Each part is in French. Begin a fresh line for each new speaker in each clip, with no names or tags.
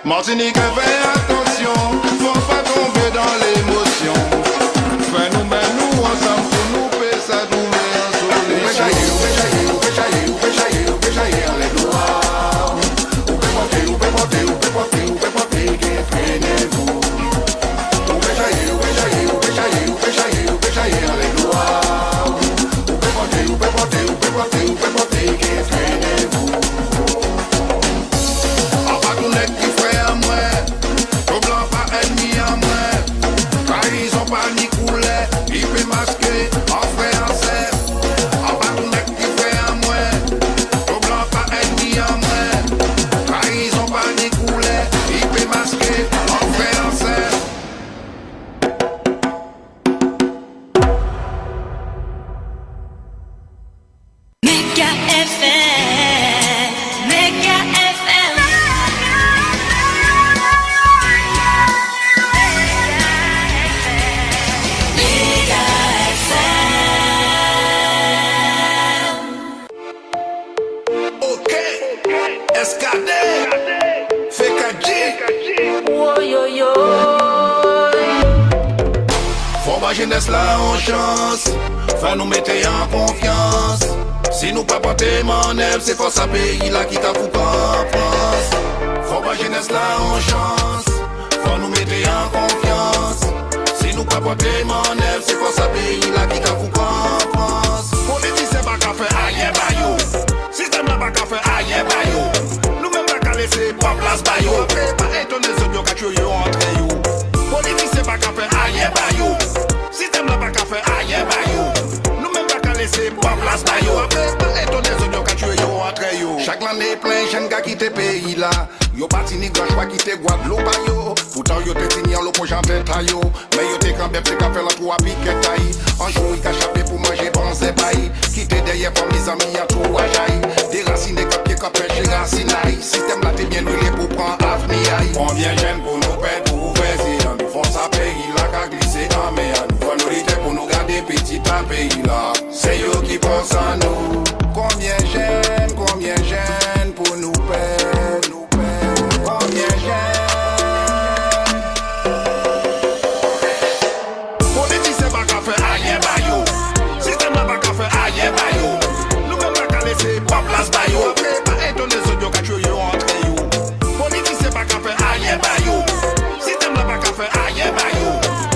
Martinique, fais attention, faut pas tomber dans l'émotion. Fais-nous, mets-nous ensemble pour nous payer ça, nous met en solution. Jeunesse là en chance, faut nous mettre en confiance. Si nous pas porter mon œuvre, c'est force à pays là qui t'a foutu en France. Faut pas jeunesse là en chance, faut nous mettre en confiance. Si nous pas porter mon œuvre, c'est force à pays là qui t'a foutu en France. Politicien pas qu'à faire aïe bayo, système là pas qu'à faire aïe bayo. Nous même pas qu'à laisser pas place bayo. Pas étonné ce bio qu'a tué entre you. Politicien pas qu'à faire aïe bayo. Système là pas qu'à faire aïe bayo. Nous même pas qu'à laisser pas place bayo. Pas étonné ce bio qu'a tué entre you. Chaque année plein jeune gars qui te pays là. Yo parti ni grand choix qui te Guadeloupe yo. Pourtant yo te signé en l'oppo j'entends taillot. Mais yo te quand même c'est qu'à faire la trois piquet taille. Un jour il qu'a chapé pour manger bon c'est bail. Qui te derrière pour mes amis à tout à jaille. Déraciné cap pied cap pêche racinaille. Système là t'es bien huilé pour prendre avenir. Combien jeunes pour nous perdre pour président. Nous font ça pays là qu'à glisser en mer. Nous volonté pour nous garder petit à pays là. C'est eux qui pensent à nous. Combien jeunes pour nous perdre. Combien jeunes. Politicien pas qu'à faire aïe bayo. Système là pas qu'à faire aïe bayo. Nous même pas qu'à laisser pas place bayo. Pas étonné ce bio qu'a tué entre you. Politicien pas qu'à faire aïe bayo. Système là pas qu'à faire aïe bayo.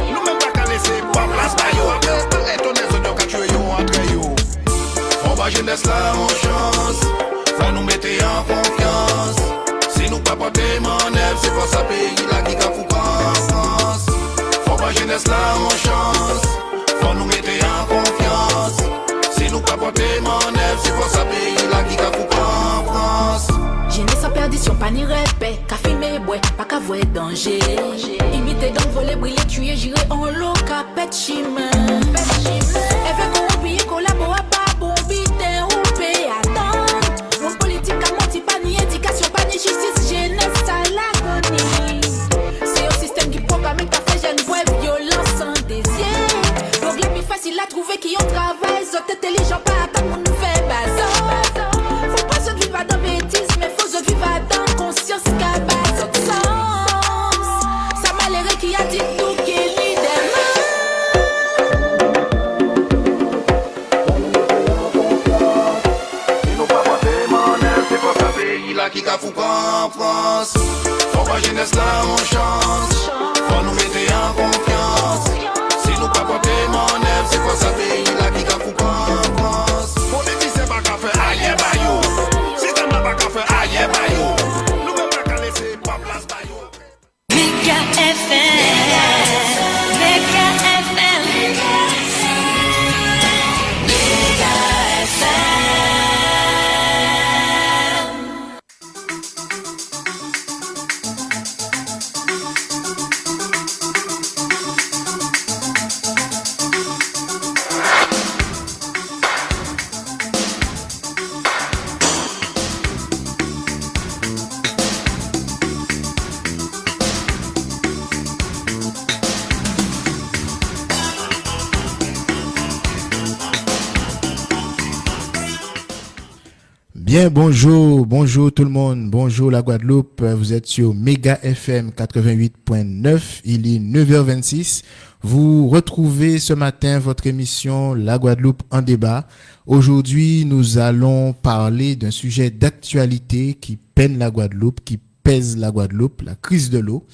Nous même pas qu'à laisser pas place bayo. Pas étonné ce bio qu'a tué entre you. Faut pas jeunesse là en chance. Faut nous mettre en confiance. Si nous pas porter mon œuvre, c'est pour ça pays là qui t'a foutu en France. Faut pas jeunesse là en chance. Faut nous mettre en confiance. Si nous pas porter mon œuvre, c'est pour ça pays là qui t'a foutu en France.
Jeunesse en perdition, pas ni répète. Qu'à filmer, boy, pas qu'à voir danger. Imiter donc voler, briller, tuer, j'irai en l'eau, qu'à pète chimé. Elle fait qu'on oublie, collaborer, pas bon, vite, ou paye, attendre. Mon politique a menti, pas ni éducation, pas ni justice, jeunesse à l'agonie. C'est un système qui programme ta fait jeune, bref, violence sans désir. Donc les plus facile à trouver qui ont travail, sont intelligents, pas attendre mon nouvel bazar. Faut pas se vivre dans bêtises, mais faut se vivre dans conscience, cabane, sens. Ça malheureux qui a dit tout, qui est leader.
Là qui t'a foutu en France. Faut pas jeunesse là en chance. Faut nous mettre en confiance. Si nous pas porter mon œuvre, c'est pour ça pays là qui t'a foutu en France.
Bien, bonjour tout le monde, bonjour la Guadeloupe, vous êtes sur Méga FM 88.9, il est 9h26. Vous retrouvez ce matin votre émission La Guadeloupe en débat. Aujourd'hui, nous allons parler d'un sujet d'actualité qui peine la Guadeloupe, qui pèse la Guadeloupe, la crise de l'eau.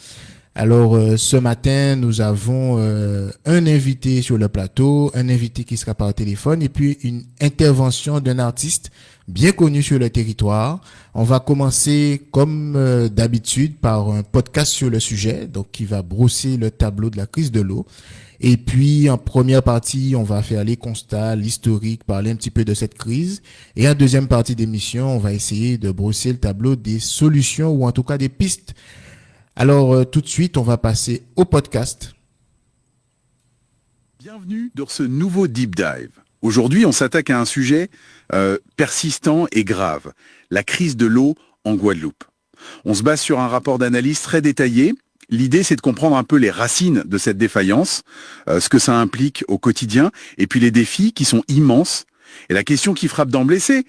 Alors, ce matin, nous avons un invité sur le plateau, un invité qui sera par téléphone et puis une intervention d'un artiste bien connu sur le territoire. On va commencer comme d'habitude par un podcast sur le sujet, donc qui va brosser le tableau de la crise de l'eau. Et puis, en première partie, on va faire les constats, l'historique, parler un petit peu de cette crise. Et en deuxième partie d'émission, on va essayer de brosser le tableau des solutions ou en tout cas des pistes. Alors, tout de suite, on va passer au podcast.
Bienvenue dans ce nouveau Deep Dive. Aujourd'hui, on s'attaque à un sujet persistant et grave, la crise de l'eau en Guadeloupe. On se base sur un rapport d'analyse très détaillé. L'idée, c'est de comprendre un peu les racines de cette défaillance, ce que ça implique au quotidien, et puis les défis qui sont immenses. Et la question qui frappe d'emblée, c'est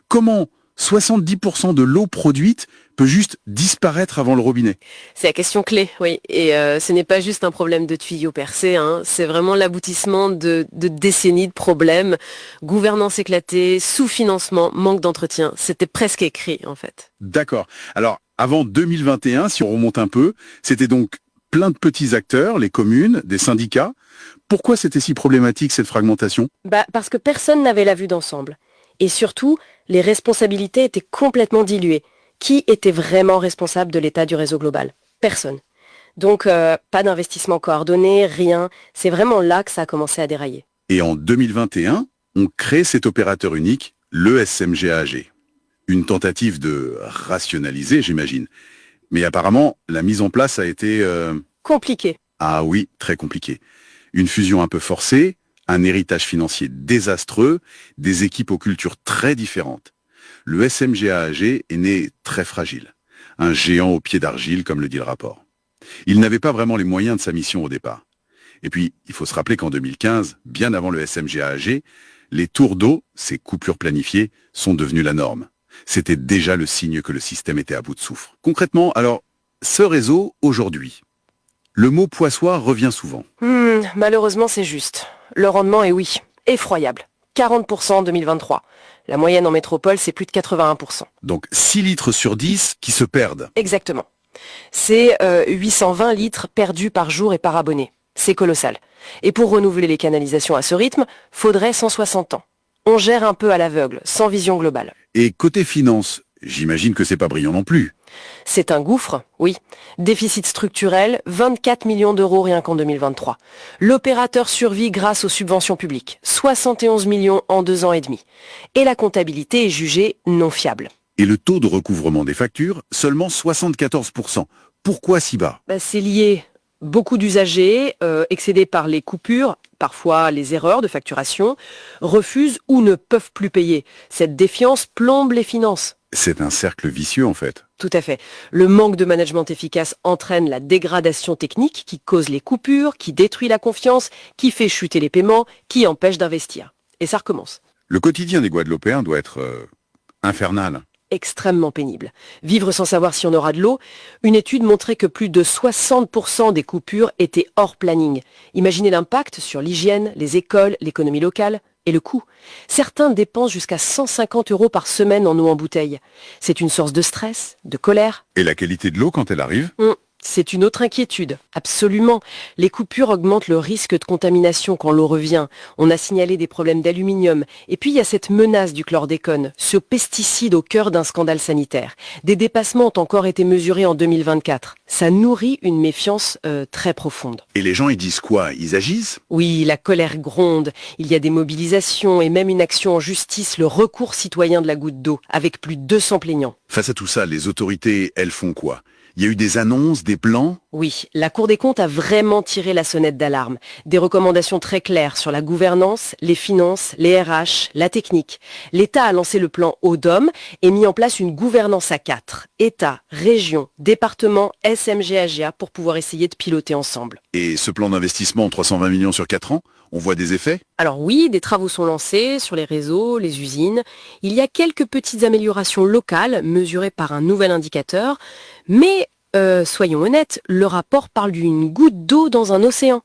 comment 70% de l'eau produite peut juste disparaître avant le robinet.
C'est la question clé, oui. Et ce n'est pas juste un problème de tuyaux percés, c'est vraiment l'aboutissement de décennies de problèmes, gouvernance éclatée, sous-financement, manque d'entretien. C'était presque écrit, en fait.
D'accord. Alors, avant 2021, si on remonte un peu, c'était donc plein de petits acteurs, les communes, des syndicats. Pourquoi c'était si problématique, cette fragmentation ?
Parce que personne n'avait la vue d'ensemble. Et surtout, les responsabilités étaient complètement diluées. Qui était vraiment responsable de l'état du réseau global ? Personne. Donc, pas d'investissement coordonné, rien. C'est vraiment là que ça a commencé à dérailler.
Et en 2021, on crée cet opérateur unique, le SMGAG. Une tentative de rationaliser, j'imagine. Mais apparemment, la mise en place a été...
Compliqué.
Ah oui, très compliqué. Une fusion un peu forcée, un héritage financier désastreux, des équipes aux cultures très différentes. Le SMGAG est né très fragile, un géant au pied d'argile, comme le dit le rapport. Il n'avait pas vraiment les moyens de sa mission au départ. Et puis, il faut se rappeler qu'en 2015, bien avant le SMGAG, les tours d'eau, ces coupures planifiées, sont devenues la norme. C'était déjà le signe que le système était à bout de souffle. Concrètement, alors, ce réseau, aujourd'hui, le mot poissoir revient souvent.
Malheureusement, c'est juste. Le rendement est, oui, effroyable. 40% en 2023. La moyenne en métropole, c'est plus de 81%.
Donc 6 litres sur 10 qui se perdent.
Exactement. C'est 820 litres perdus par jour et par abonné. C'est colossal. Et pour renouveler les canalisations à ce rythme, faudrait 160 ans. On gère un peu à l'aveugle, sans vision globale.
Et côté finance, j'imagine que c'est pas brillant non plus.
C'est un gouffre, oui. Déficit structurel, 24 millions d'euros rien qu'en 2023. L'opérateur survit grâce aux subventions publiques, 71 millions en 2 ans et demi. Et la comptabilité est jugée non fiable.
Et le taux de recouvrement des factures, seulement 74%. Pourquoi si bas ?
C'est lié. Beaucoup d'usagers, excédés par les coupures, parfois les erreurs de facturation, refusent ou ne peuvent plus payer. Cette défiance plombe les finances.
C'est un cercle vicieux en fait.
Tout à fait. Le manque de management efficace entraîne la dégradation technique qui cause les coupures, qui détruit la confiance, qui fait chuter les paiements, qui empêche d'investir. Et ça recommence.
Le quotidien des Guadeloupéens doit être infernal.
Extrêmement pénible. Vivre sans savoir si on aura de l'eau, une étude montrait que plus de 60% des coupures étaient hors planning. Imaginez l'impact sur l'hygiène, les écoles, l'économie locale et le coût. Certains dépensent jusqu'à 150 € par semaine en eau en bouteille. C'est une source de stress, de colère.
Et la qualité de l'eau quand elle arrive ?
C'est une autre inquiétude. Absolument. Les coupures augmentent le risque de contamination quand l'eau revient. On a signalé des problèmes d'aluminium. Et puis il y a cette menace du chlordécone, ce pesticide au cœur d'un scandale sanitaire. Des dépassements ont encore été mesurés en 2024. Ça nourrit une méfiance très profonde.
Et les gens, ils disent quoi ? Ils agissent ?
Oui, la colère gronde. Il y a des mobilisations et même une action en justice, le recours citoyen de la goutte d'eau, avec plus de 200 plaignants.
Face à tout ça, les autorités, elles font quoi ? Il y a eu des annonces, des plans ?
Oui, la Cour des comptes a vraiment tiré la sonnette d'alarme. Des recommandations très claires sur la gouvernance, les finances, les RH, la technique. L'État a lancé le plan Eau-DOM et mis en place une gouvernance à 4. État, région, département, SMGAGA pour pouvoir essayer de piloter ensemble.
Et ce plan d'investissement, 320 millions sur 4 ans, on voit des effets ?
Alors oui, des travaux sont lancés sur les réseaux, les usines. Il y a quelques petites améliorations locales mesurées par un nouvel indicateur. Mais soyons honnêtes, le rapport parle d'une goutte d'eau dans un océan.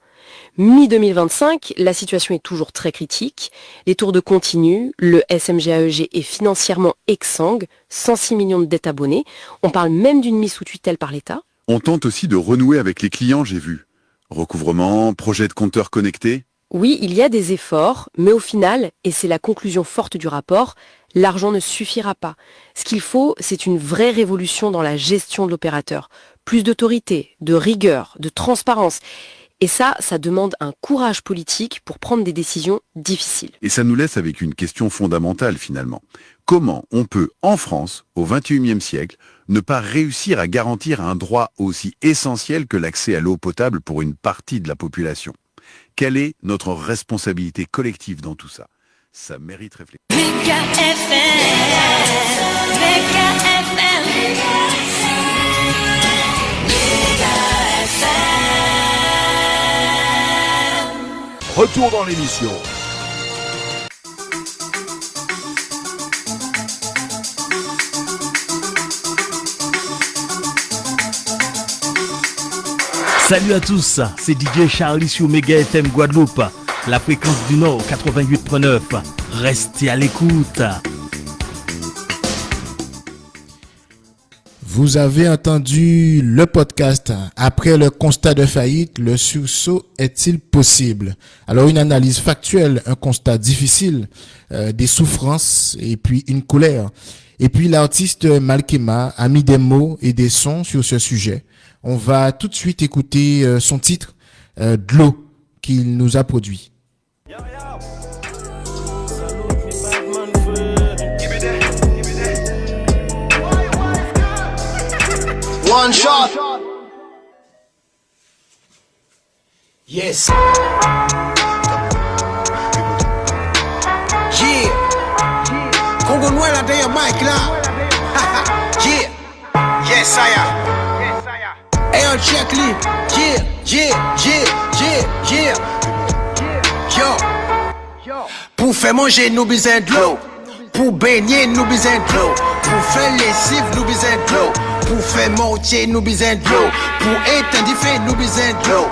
Mi-2025, la situation est toujours très critique. Les tours de continu, le SMGAEG est financièrement exsangue, 106 millions de dettes abonnées. On parle même d'une mise sous tutelle par l'État.
On tente aussi de renouer avec les clients, j'ai vu. Recouvrement, projet de compteur connecté.
Oui, il y a des efforts, mais au final, et c'est la conclusion forte du rapport, l'argent ne suffira pas. Ce qu'il faut, c'est une vraie révolution dans la gestion de l'opérateur. Plus d'autorité, de rigueur, de transparence. Et ça demande un courage politique pour prendre des décisions difficiles.
Et ça nous laisse avec une question fondamentale finalement. Comment on peut, en France, au XXIe siècle, ne pas réussir à garantir un droit aussi essentiel que l'accès à l'eau potable pour une partie de la population ? Quelle est notre responsabilité collective dans tout ça ? Ça mérite réflexion.
Retour dans l'émission.
Salut à tous, c'est DJ Charlie sur Méga FM Guadeloupe, la fréquence du Nord 88.9. Restez à l'écoute.
Vous avez entendu le podcast. Après le constat de faillite, le sursaut est-il possible? Alors une analyse factuelle, un constat difficile, des souffrances et puis une colère. Et puis l'artiste Malkema a mis des mots et des sons sur ce sujet. On va tout de suite écouter son titre, de l'eau, qu'il nous a produit.
One shot. Yes. Yeah. Congo Noir là derrière Mike là. Yeah. Yes I am. Hey on check li. Yeah. Yo. Pour faire manger nous besoin de l'eau. Pour baigner nous besoin de l'eau. Pour faire lessive nous besoin de l'eau. Pour faire mortier, nous besoin de l'eau. Pour éteindre feu, nous besoin de l'eau.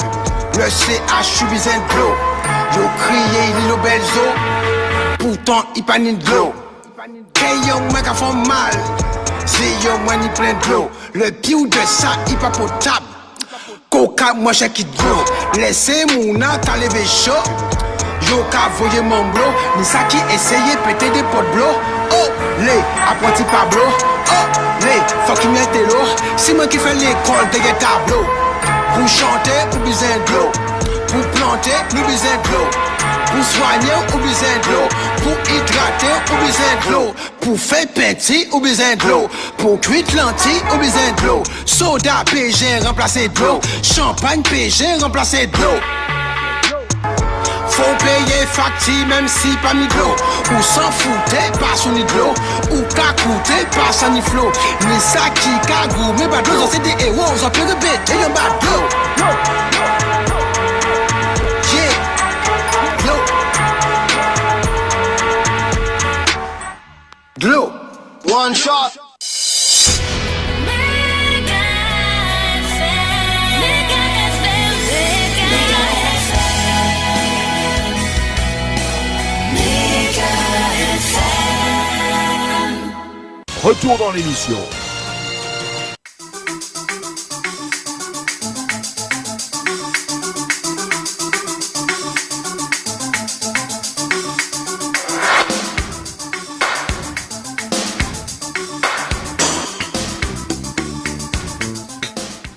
Le CH, nous besoin de l'eau. Yo crié, il est belles eaux. Pourtant, il pas ni de l'eau. Hey young mec a fait mal. C'est young man, il plein de l'eau. Le piou de ça, il pas potable. Coca, moi j'ai qui de l'eau. Laissez mon âme t'as levé chaud. Yo ka voye mon blo. Ni ça qui essaye péter des potes blo. Oh, les apprenti Pablo. Oh, les fucking métélo. C'est moi qui fais l'école de tableau. Pour chanter, ou besoin de l'eau. Pour planter, nous besoin de l'eau. Pour soigner, ou besoin de l'eau. Pour hydrater, ou besoin de l'eau. Pour faire petit, ou besoin de l'eau. Pour cuire lentilles, ou besoin de l'eau. Soda PG remplacer de l'eau. Champagne PG remplacer de l'eau. Faut payer facture même si pas mis de l'eau. Ou s'en foutait pas son ni de l'eau. Ou qu'à coûter pas son ni flow. Ni ça qui cagou. Mais pas de l'eau, c'est des héros. On s'en peut répéter et y'en bat de l'eau. Yeah. De l'eau. One shot.
Retour dans l'émission.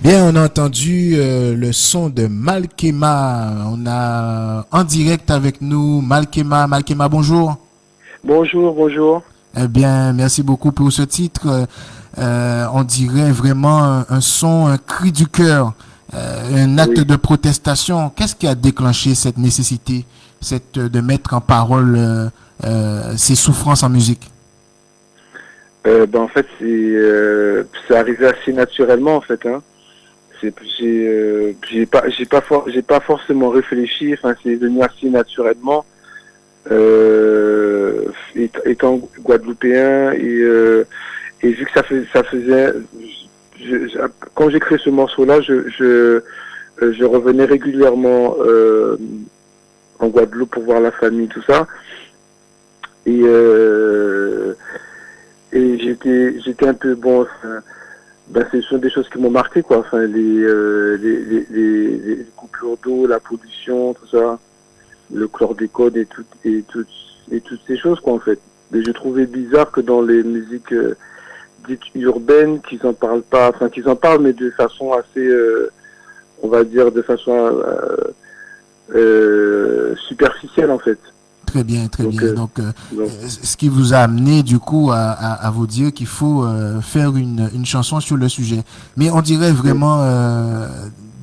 Bien, on a entendu le son de Malkema. On a en direct avec nous Malkema. Malkema, bonjour.
Bonjour.
Eh bien, merci beaucoup pour ce titre. On dirait vraiment un son, un cri du cœur, un acte de protestation. Qu'est-ce qui a déclenché cette nécessité, de mettre en parole ces souffrances en musique?
En fait, c'est arrivé assez naturellement en fait. Hein. J'ai pas forcément réfléchi. Enfin, c'est venu assez naturellement. étant guadeloupéen et vu que ça faisait, quand j'ai créé ce morceau-là, je revenais régulièrement en Guadeloupe pour voir la famille, tout ça, et j'étais un peu bon. Ce sont des choses qui m'ont marqué, quoi. Enfin, les coupures d'eau, la pollution, tout ça, le chlordécone et toutes ces choses, quoi, en fait. Mais je trouvais bizarre que dans les musiques dites urbaines, qu'ils en parlent pas, enfin qu'ils en parlent, mais de façon assez, on va dire, de façon superficielle, en fait.
Très bien, très bien. Donc, ce qui vous a amené du coup à vous dire qu'il faut faire une chanson sur le sujet. Mais on dirait vraiment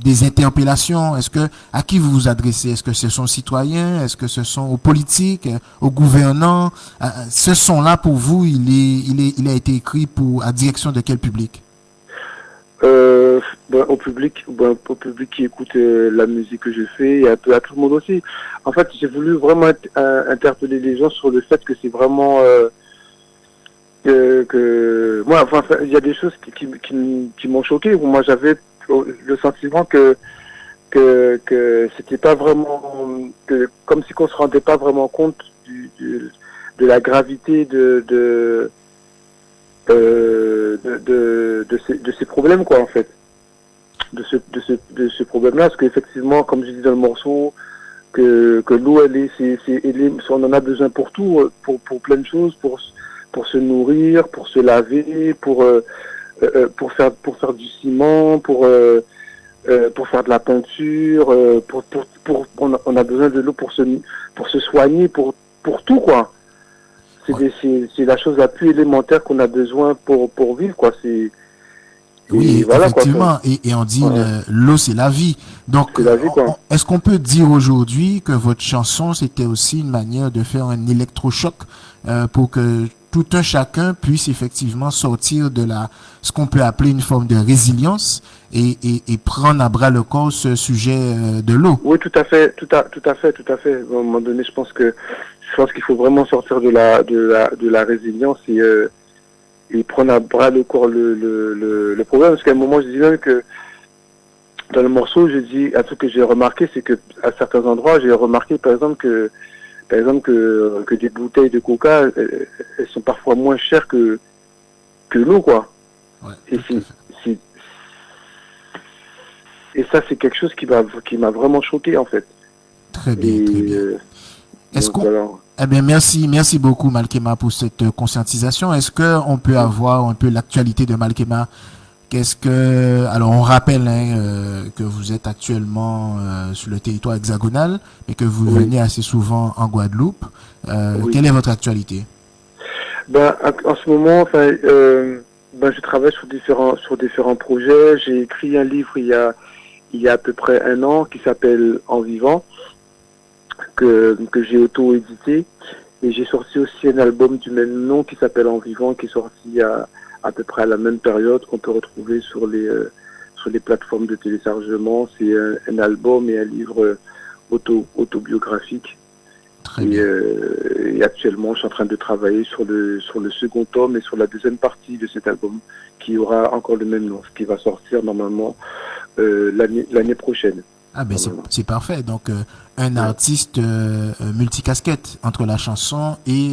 des interpellations. À qui vous vous adressez? Est-ce que ce sont aux citoyens? Est-ce que ce sont aux politiques, aux gouvernants? Ce son-là, pour vous, il a été écrit à direction de quel public?
Au public qui écoute la musique que je fais et un peu à tout le monde aussi. En fait, j'ai voulu vraiment interpeller les gens sur le fait que c'est vraiment que moi, enfin, il y a des choses qui m'ont choqué. Moi, j'avais le sentiment que c'était pas vraiment, que comme si qu'on se rendait pas vraiment compte de la gravité de ces problèmes, quoi, en fait, de ce problème-là, parce qu'effectivement, comme je dis dans le morceau, que l'eau, on en a besoin pour tout, pour plein de choses, pour se nourrir, pour se laver, pour faire du ciment, pour faire de la peinture, on a besoin de l'eau pour se soigner, pour tout, quoi. C'est la chose la plus élémentaire qu'on a besoin pour vivre, quoi.
Oui,
voilà,
effectivement. Quoi. Et on dit l'eau, c'est la vie. Donc,
la vie, quoi.
Est-ce qu'on peut dire aujourd'hui que votre chanson, c'était aussi une manière de faire un électrochoc pour que tout un chacun puisse effectivement sortir de ce qu'on peut appeler une forme de résilience et prendre à bras le corps ce sujet de l'eau?
Oui, tout à fait. À un moment donné, je pense qu'il faut vraiment sortir de la résilience et prendre à bras le corps le problème. Parce qu'à un moment, je dis même que dans le morceau, je dis un truc que j'ai remarqué, c'est que à certains endroits, j'ai remarqué par exemple que des bouteilles de coca, elles sont parfois moins chères que l'eau, quoi.
Ouais,
et ça, c'est quelque chose qui m'a vraiment choqué, en fait.
Très bien, très bien. Eh bien, merci beaucoup, Malkema, pour cette conscientisation. Est-ce qu'on peut avoir un peu l'actualité de Malkema? Alors, on rappelle que vous êtes actuellement sur le territoire hexagonal et que vous venez assez souvent en Guadeloupe. Quelle est votre actualité?
En ce moment, je travaille sur différents projets. J'ai écrit un livre il y a à peu près 1 an qui s'appelle En Vivant, que j'ai auto-édité, et j'ai sorti aussi un album du même nom qui s'appelle En Vivant, qui est sorti à peu près à la même période, qu'on peut retrouver sur les plateformes de téléchargement. C'est un album et un livre autobiographique. Et actuellement, je suis en train de travailler sur le second tome et sur la deuxième partie de cet album, qui aura encore le même nom, ce qui va sortir normalement l'année prochaine.
Ah ben c'est parfait. Donc un artiste multicasquette entre la chanson et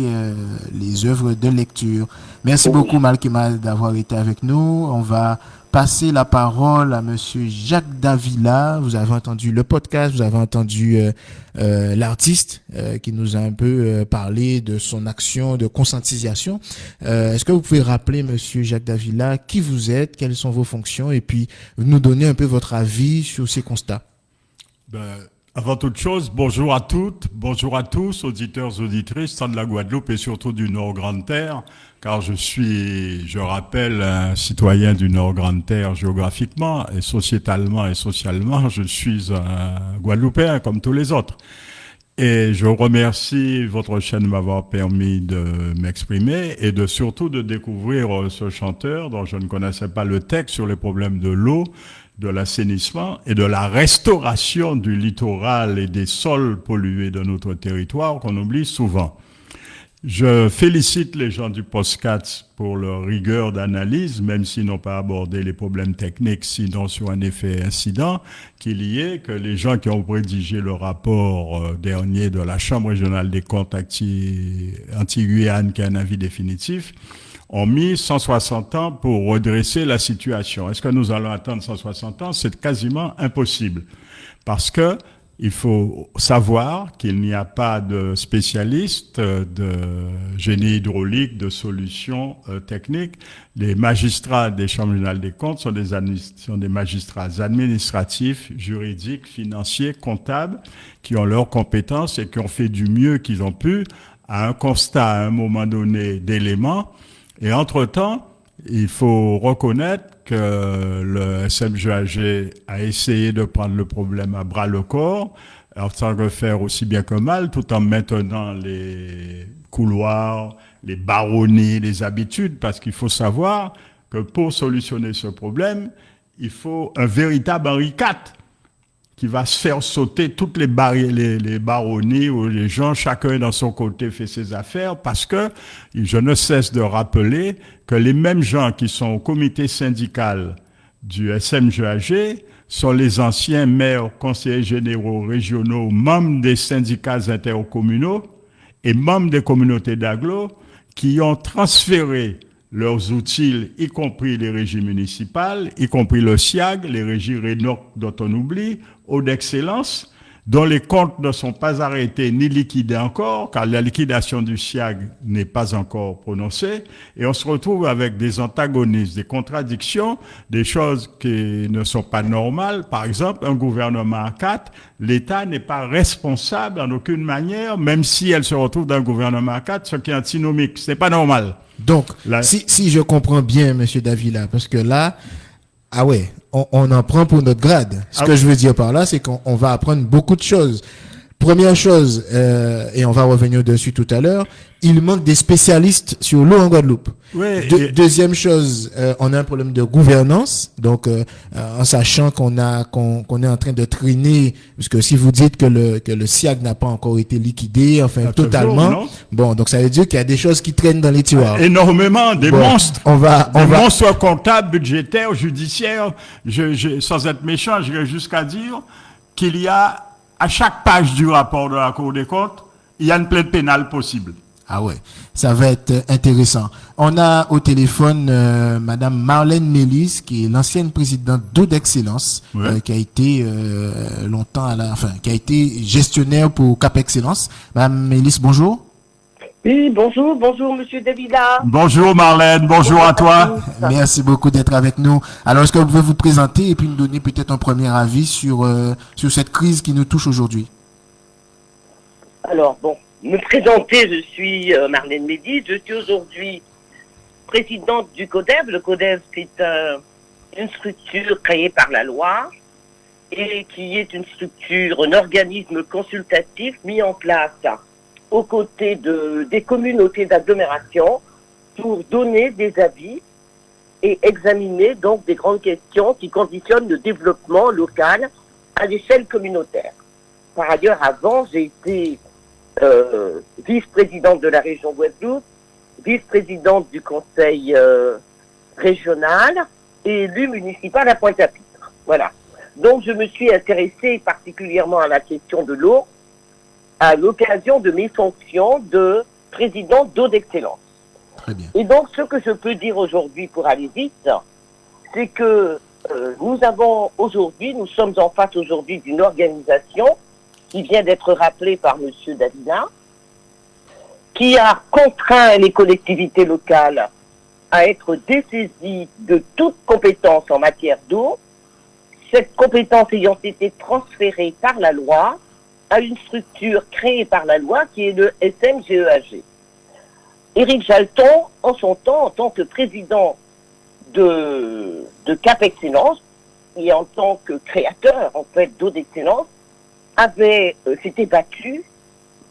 les œuvres de lecture. Merci beaucoup Malkema d'avoir été avec nous. On va passer la parole à monsieur Jacques Davila. Vous avez entendu le podcast, vous avez entendu l'artiste qui nous a un peu parlé de son action de conscientisation. Est-ce que vous pouvez rappeler monsieur Jacques Davila qui vous êtes, quelles sont vos fonctions et puis nous donner un peu votre avis sur ces constats?
Avant toute chose, bonjour à toutes, bonjour à tous, auditeurs, auditrices, tant de la Guadeloupe et surtout du Nord-Grande-Terre, car je rappelle, un citoyen du Nord-Grande-Terre géographiquement et sociétalement et socialement, je suis un Guadeloupéen comme tous les autres. Et je remercie votre chaîne de m'avoir permis de m'exprimer et surtout de découvrir ce chanteur dont je ne connaissais pas le texte sur les problèmes de l'eau, de l'assainissement et de la restauration du littoral et des sols pollués de notre territoire qu'on oublie souvent. Je félicite les gens du Postcats pour leur rigueur d'analyse, même s'ils n'ont pas abordé les problèmes techniques, sinon sur un effet incident, qu'il y ait que les gens qui ont rédigé le rapport dernier de la Chambre régionale des comptes Antilles-Guyane, qui a un avis définitif, ont mis 160 ans pour redresser la situation. Est-ce que nous allons attendre 160 ans? C'est quasiment impossible. Parce que il faut savoir qu'il n'y a pas de spécialistes de génie hydraulique, de solutions techniques. Les magistrats des chambres régionales des comptes sont des magistrats administratifs, juridiques, financiers, comptables, qui ont leurs compétences et qui ont fait du mieux qu'ils ont pu à un constat à un moment donné d'éléments. Et entre-temps, il faut reconnaître que le SMGAG a essayé de prendre le problème à bras le corps, sans le faire aussi bien que mal, tout en maintenant les couloirs, les baronnies, les habitudes, parce qu'il faut savoir que pour solutionner ce problème, il faut un véritable Henri IV qui va se faire sauter toutes les barrières, les baronnies où les gens, chacun dans son côté fait ses affaires, parce que je ne cesse de rappeler que les mêmes gens qui sont au comité syndical du SMGAG sont les anciens maires, conseillers généraux régionaux, membres des syndicats intercommunaux et membres des communautés d'agglo qui ont transféré leurs outils, y compris les régies municipales, y compris le SIAG, les régies RENOC dont on oublie, Eau d'Excellence, dont les comptes ne sont pas arrêtés ni liquidés encore, car la liquidation du SIAG n'est pas encore prononcée, et on se retrouve avec des antagonismes, des contradictions, des choses qui ne sont pas normales. Par exemple, un gouvernement à 4, l'État n'est pas responsable en aucune manière, même si elle se retrouve dans un gouvernement à 4, ce qui est antinomique. C'est pas normal.
Donc, si je comprends bien, Monsieur Davila, parce que là, ah ouais, on en prend pour notre grade. Ce que je veux dire par là, c'est qu'on va apprendre beaucoup de choses. Première chose, et on va revenir dessus tout à l'heure, il manque des spécialistes sur l'eau en Guadeloupe.
Oui,
Deuxième chose, on a un problème de gouvernance, donc en sachant qu'on est en train de traîner, parce que si vous dites que le SIAG n'a pas encore été liquidé, enfin totalement, bon, donc ça veut dire qu'il y a des choses qui traînent dans les tiroirs.
Énormément, des monstres.
Des
monstres comptables, budgétaires, judiciaires. Sans être méchant, j'irais jusqu'à dire qu'il y a à chaque page du rapport de la Cour des comptes, il y a une plainte pénale possible.
Ah ouais, ça va être intéressant. On a au téléphone Madame Marlène Mélis, qui est l'ancienne présidente d'Eau d'Excellence, qui a été longtemps qui a été gestionnaire pour Cap Excellence. Madame Mélis, bonjour.
Oui, bonjour Monsieur Davila.
Bonjour Marlène, bonjour à toi.
Merci beaucoup d'être avec nous. Alors, est-ce que vous pouvez vous présenter et puis nous donner peut-être un premier avis sur cette crise qui nous touche aujourd'hui?
Alors, bon, me présenter, je suis Marlène Mélis, je suis aujourd'hui présidente du CODEV. Le CODEV, c'est une structure créée par la loi et qui est une structure, un organisme consultatif mis en place aux côtés des communautés d'agglomération pour donner des avis et examiner donc des grandes questions qui conditionnent le développement local à l'échelle communautaire. Par ailleurs, avant, j'ai été vice-présidente de la région Guadeloupe, vice-présidente du conseil régional et élue municipale à Pointe-à-Pitre. Voilà. Donc, je me suis intéressée particulièrement à la question de l'eau à l'occasion de mes fonctions de président d'Eau d'Excellence.
Très bien.
Et donc, ce que je peux dire aujourd'hui pour aller vite, c'est que nous sommes en face aujourd'hui d'une organisation qui vient d'être rappelée par Monsieur Davila, qui a contraint les collectivités locales à être dessaisies de toute compétence en matière d'eau, cette compétence ayant été transférée par la loi à une structure créée par la loi qui est le SMGEAG. Éric Jalton, en son temps, en tant que président de Cap Excellence et en tant que créateur en fait d'Eau d'Excellence, s'était battu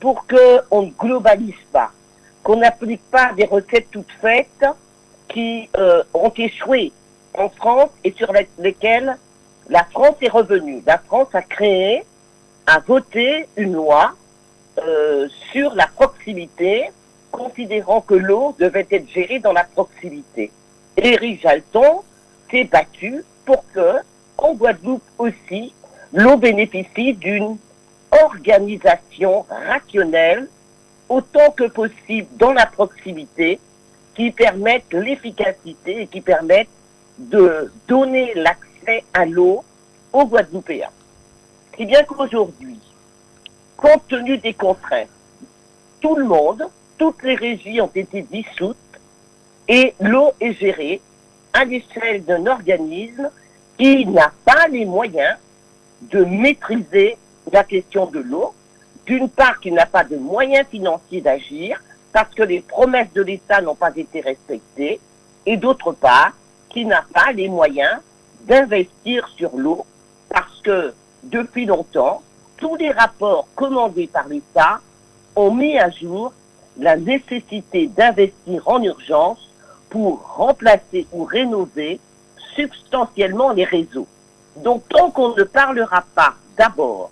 pour qu'on ne globalise pas, qu'on n'applique pas des recettes toutes faites qui ont échoué en France et sur lesquelles la France est revenue. La France a voté une loi sur la proximité, considérant que l'eau devait être gérée dans la proximité. Éric Jalton s'est battu pour que, en Guadeloupe aussi, l'eau bénéficie d'une organisation rationnelle, autant que possible dans la proximité, qui permette l'efficacité et qui permette de donner l'accès à l'eau aux Guadeloupéens. Si bien qu'aujourd'hui, compte tenu des contraintes, toutes les régies ont été dissoutes et l'eau est gérée à l'échelle d'un organisme qui n'a pas les moyens de maîtriser la question de l'eau. D'une part, qui n'a pas de moyens financiers d'agir parce que les promesses de l'État n'ont pas été respectées, et d'autre part, qui n'a pas les moyens d'investir sur l'eau parce que depuis longtemps, tous les rapports commandés par l'État ont mis à jour la nécessité d'investir en urgence pour remplacer ou rénover substantiellement les réseaux. Donc, tant qu'on ne parlera pas d'abord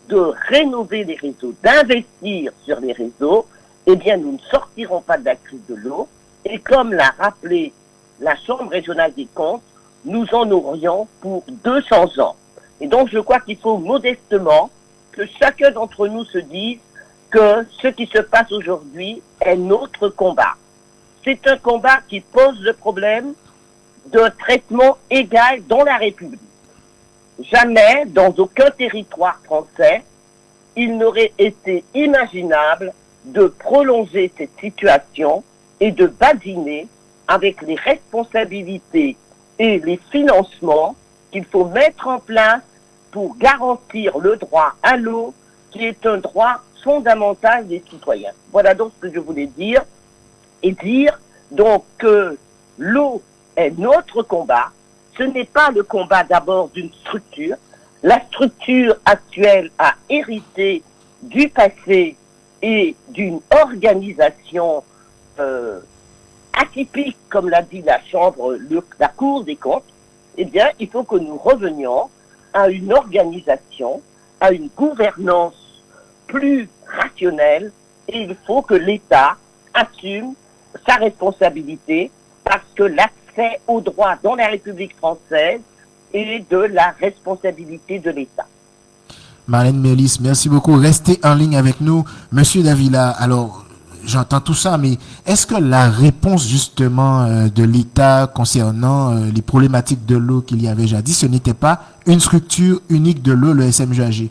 de rénover les réseaux, d'investir sur les réseaux, eh bien, nous ne sortirons pas de la crise de l'eau. Et comme l'a rappelé la Chambre régionale des comptes, nous en aurions pour 200 ans. Et donc, je crois qu'il faut modestement que chacun d'entre nous se dise que ce qui se passe aujourd'hui est notre combat. C'est un combat qui pose le problème d'un traitement égal dans la République. Jamais, dans aucun territoire français, il n'aurait été imaginable de prolonger cette situation et de badiner avec les responsabilités et les financements qu'il faut mettre en place pour garantir le droit à l'eau, qui est un droit fondamental des citoyens. Voilà donc ce que je voulais dire, et dire donc que l'eau est notre combat. Ce n'est pas le combat d'abord d'une structure. La structure actuelle a hérité du passé et d'une organisation atypique, comme l'a dit la Chambre, la Cour des comptes. Eh bien, il faut que nous revenions à une organisation, à une gouvernance plus rationnelle, et il faut que l'État assume sa responsabilité, parce que l'accès au droit dans la République française est de la responsabilité de l'État.
Marlène Mélis, merci beaucoup. Restez en ligne avec nous. Monsieur Davila, alors, j'entends tout ça, mais est-ce que la réponse justement de l'État concernant les problématiques de l'eau qu'il y avait jadis, ce n'était pas une structure unique de l'eau, le SMGAG?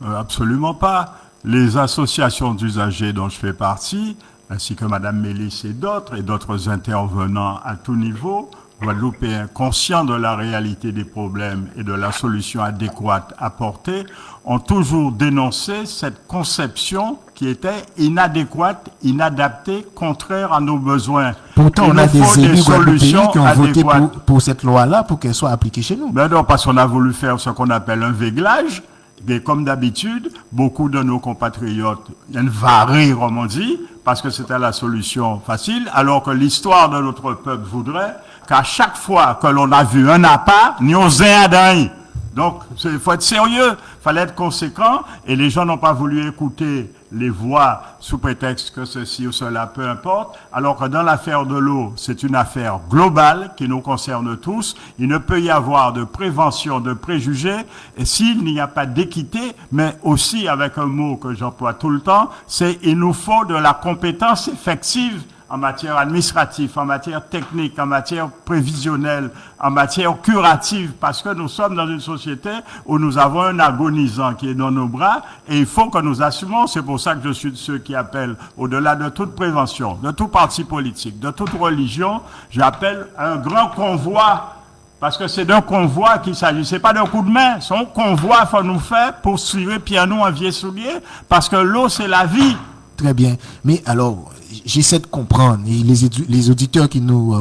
Absolument pas. Les associations d'usagers dont je fais partie, ainsi que Madame Mélis et d'autres intervenants à tout niveau, Guadeloupéens conscients de la réalité des problèmes et de la solution adéquate apportée, ont toujours dénoncé cette conception qui était inadéquate, inadaptée, contraire à nos besoins.
Pourtant, on a des élus guadeloupéens qui ont voté pour cette loi-là pour qu'elle soit appliquée chez nous.
Ben non, parce qu'on a voulu faire ce qu'on appelle un véglage. Et comme d'habitude, beaucoup de nos compatriotes viennent varer, comme on dit, parce que c'était la solution facile, alors que l'histoire de notre peuple voudrait qu'à chaque fois que l'on a vu un appât, nous osons d'un. Donc, il faut être sérieux, il fallait être conséquent, et les gens n'ont pas voulu écouter les voix sous prétexte que ceci ou cela, peu importe, alors que dans l'affaire de l'eau, c'est une affaire globale qui nous concerne tous. Il ne peut y avoir de prévention, de préjugés, et s'il n'y a pas d'équité, mais aussi avec un mot que j'emploie tout le temps, c'est il nous faut de la compétence effective en matière administrative, en matière technique, en matière prévisionnelle, en matière curative, parce que nous sommes dans une société où nous avons un agonisant qui est dans nos bras, et il faut que nous assumons. C'est pour ça que je suis de ceux qui appellent, au-delà de toute prévention, de tout parti politique, de toute religion, j'appelle un grand convoi, parce que c'est d'un convoi qu'il s'agit. C'est pas d'un coup de main. Son convoi faut nous faire pour suivre piano en vieux soulier, parce que l'eau, c'est la vie.
Très bien. Mais alors, j'essaie de comprendre. Et les auditeurs qui nous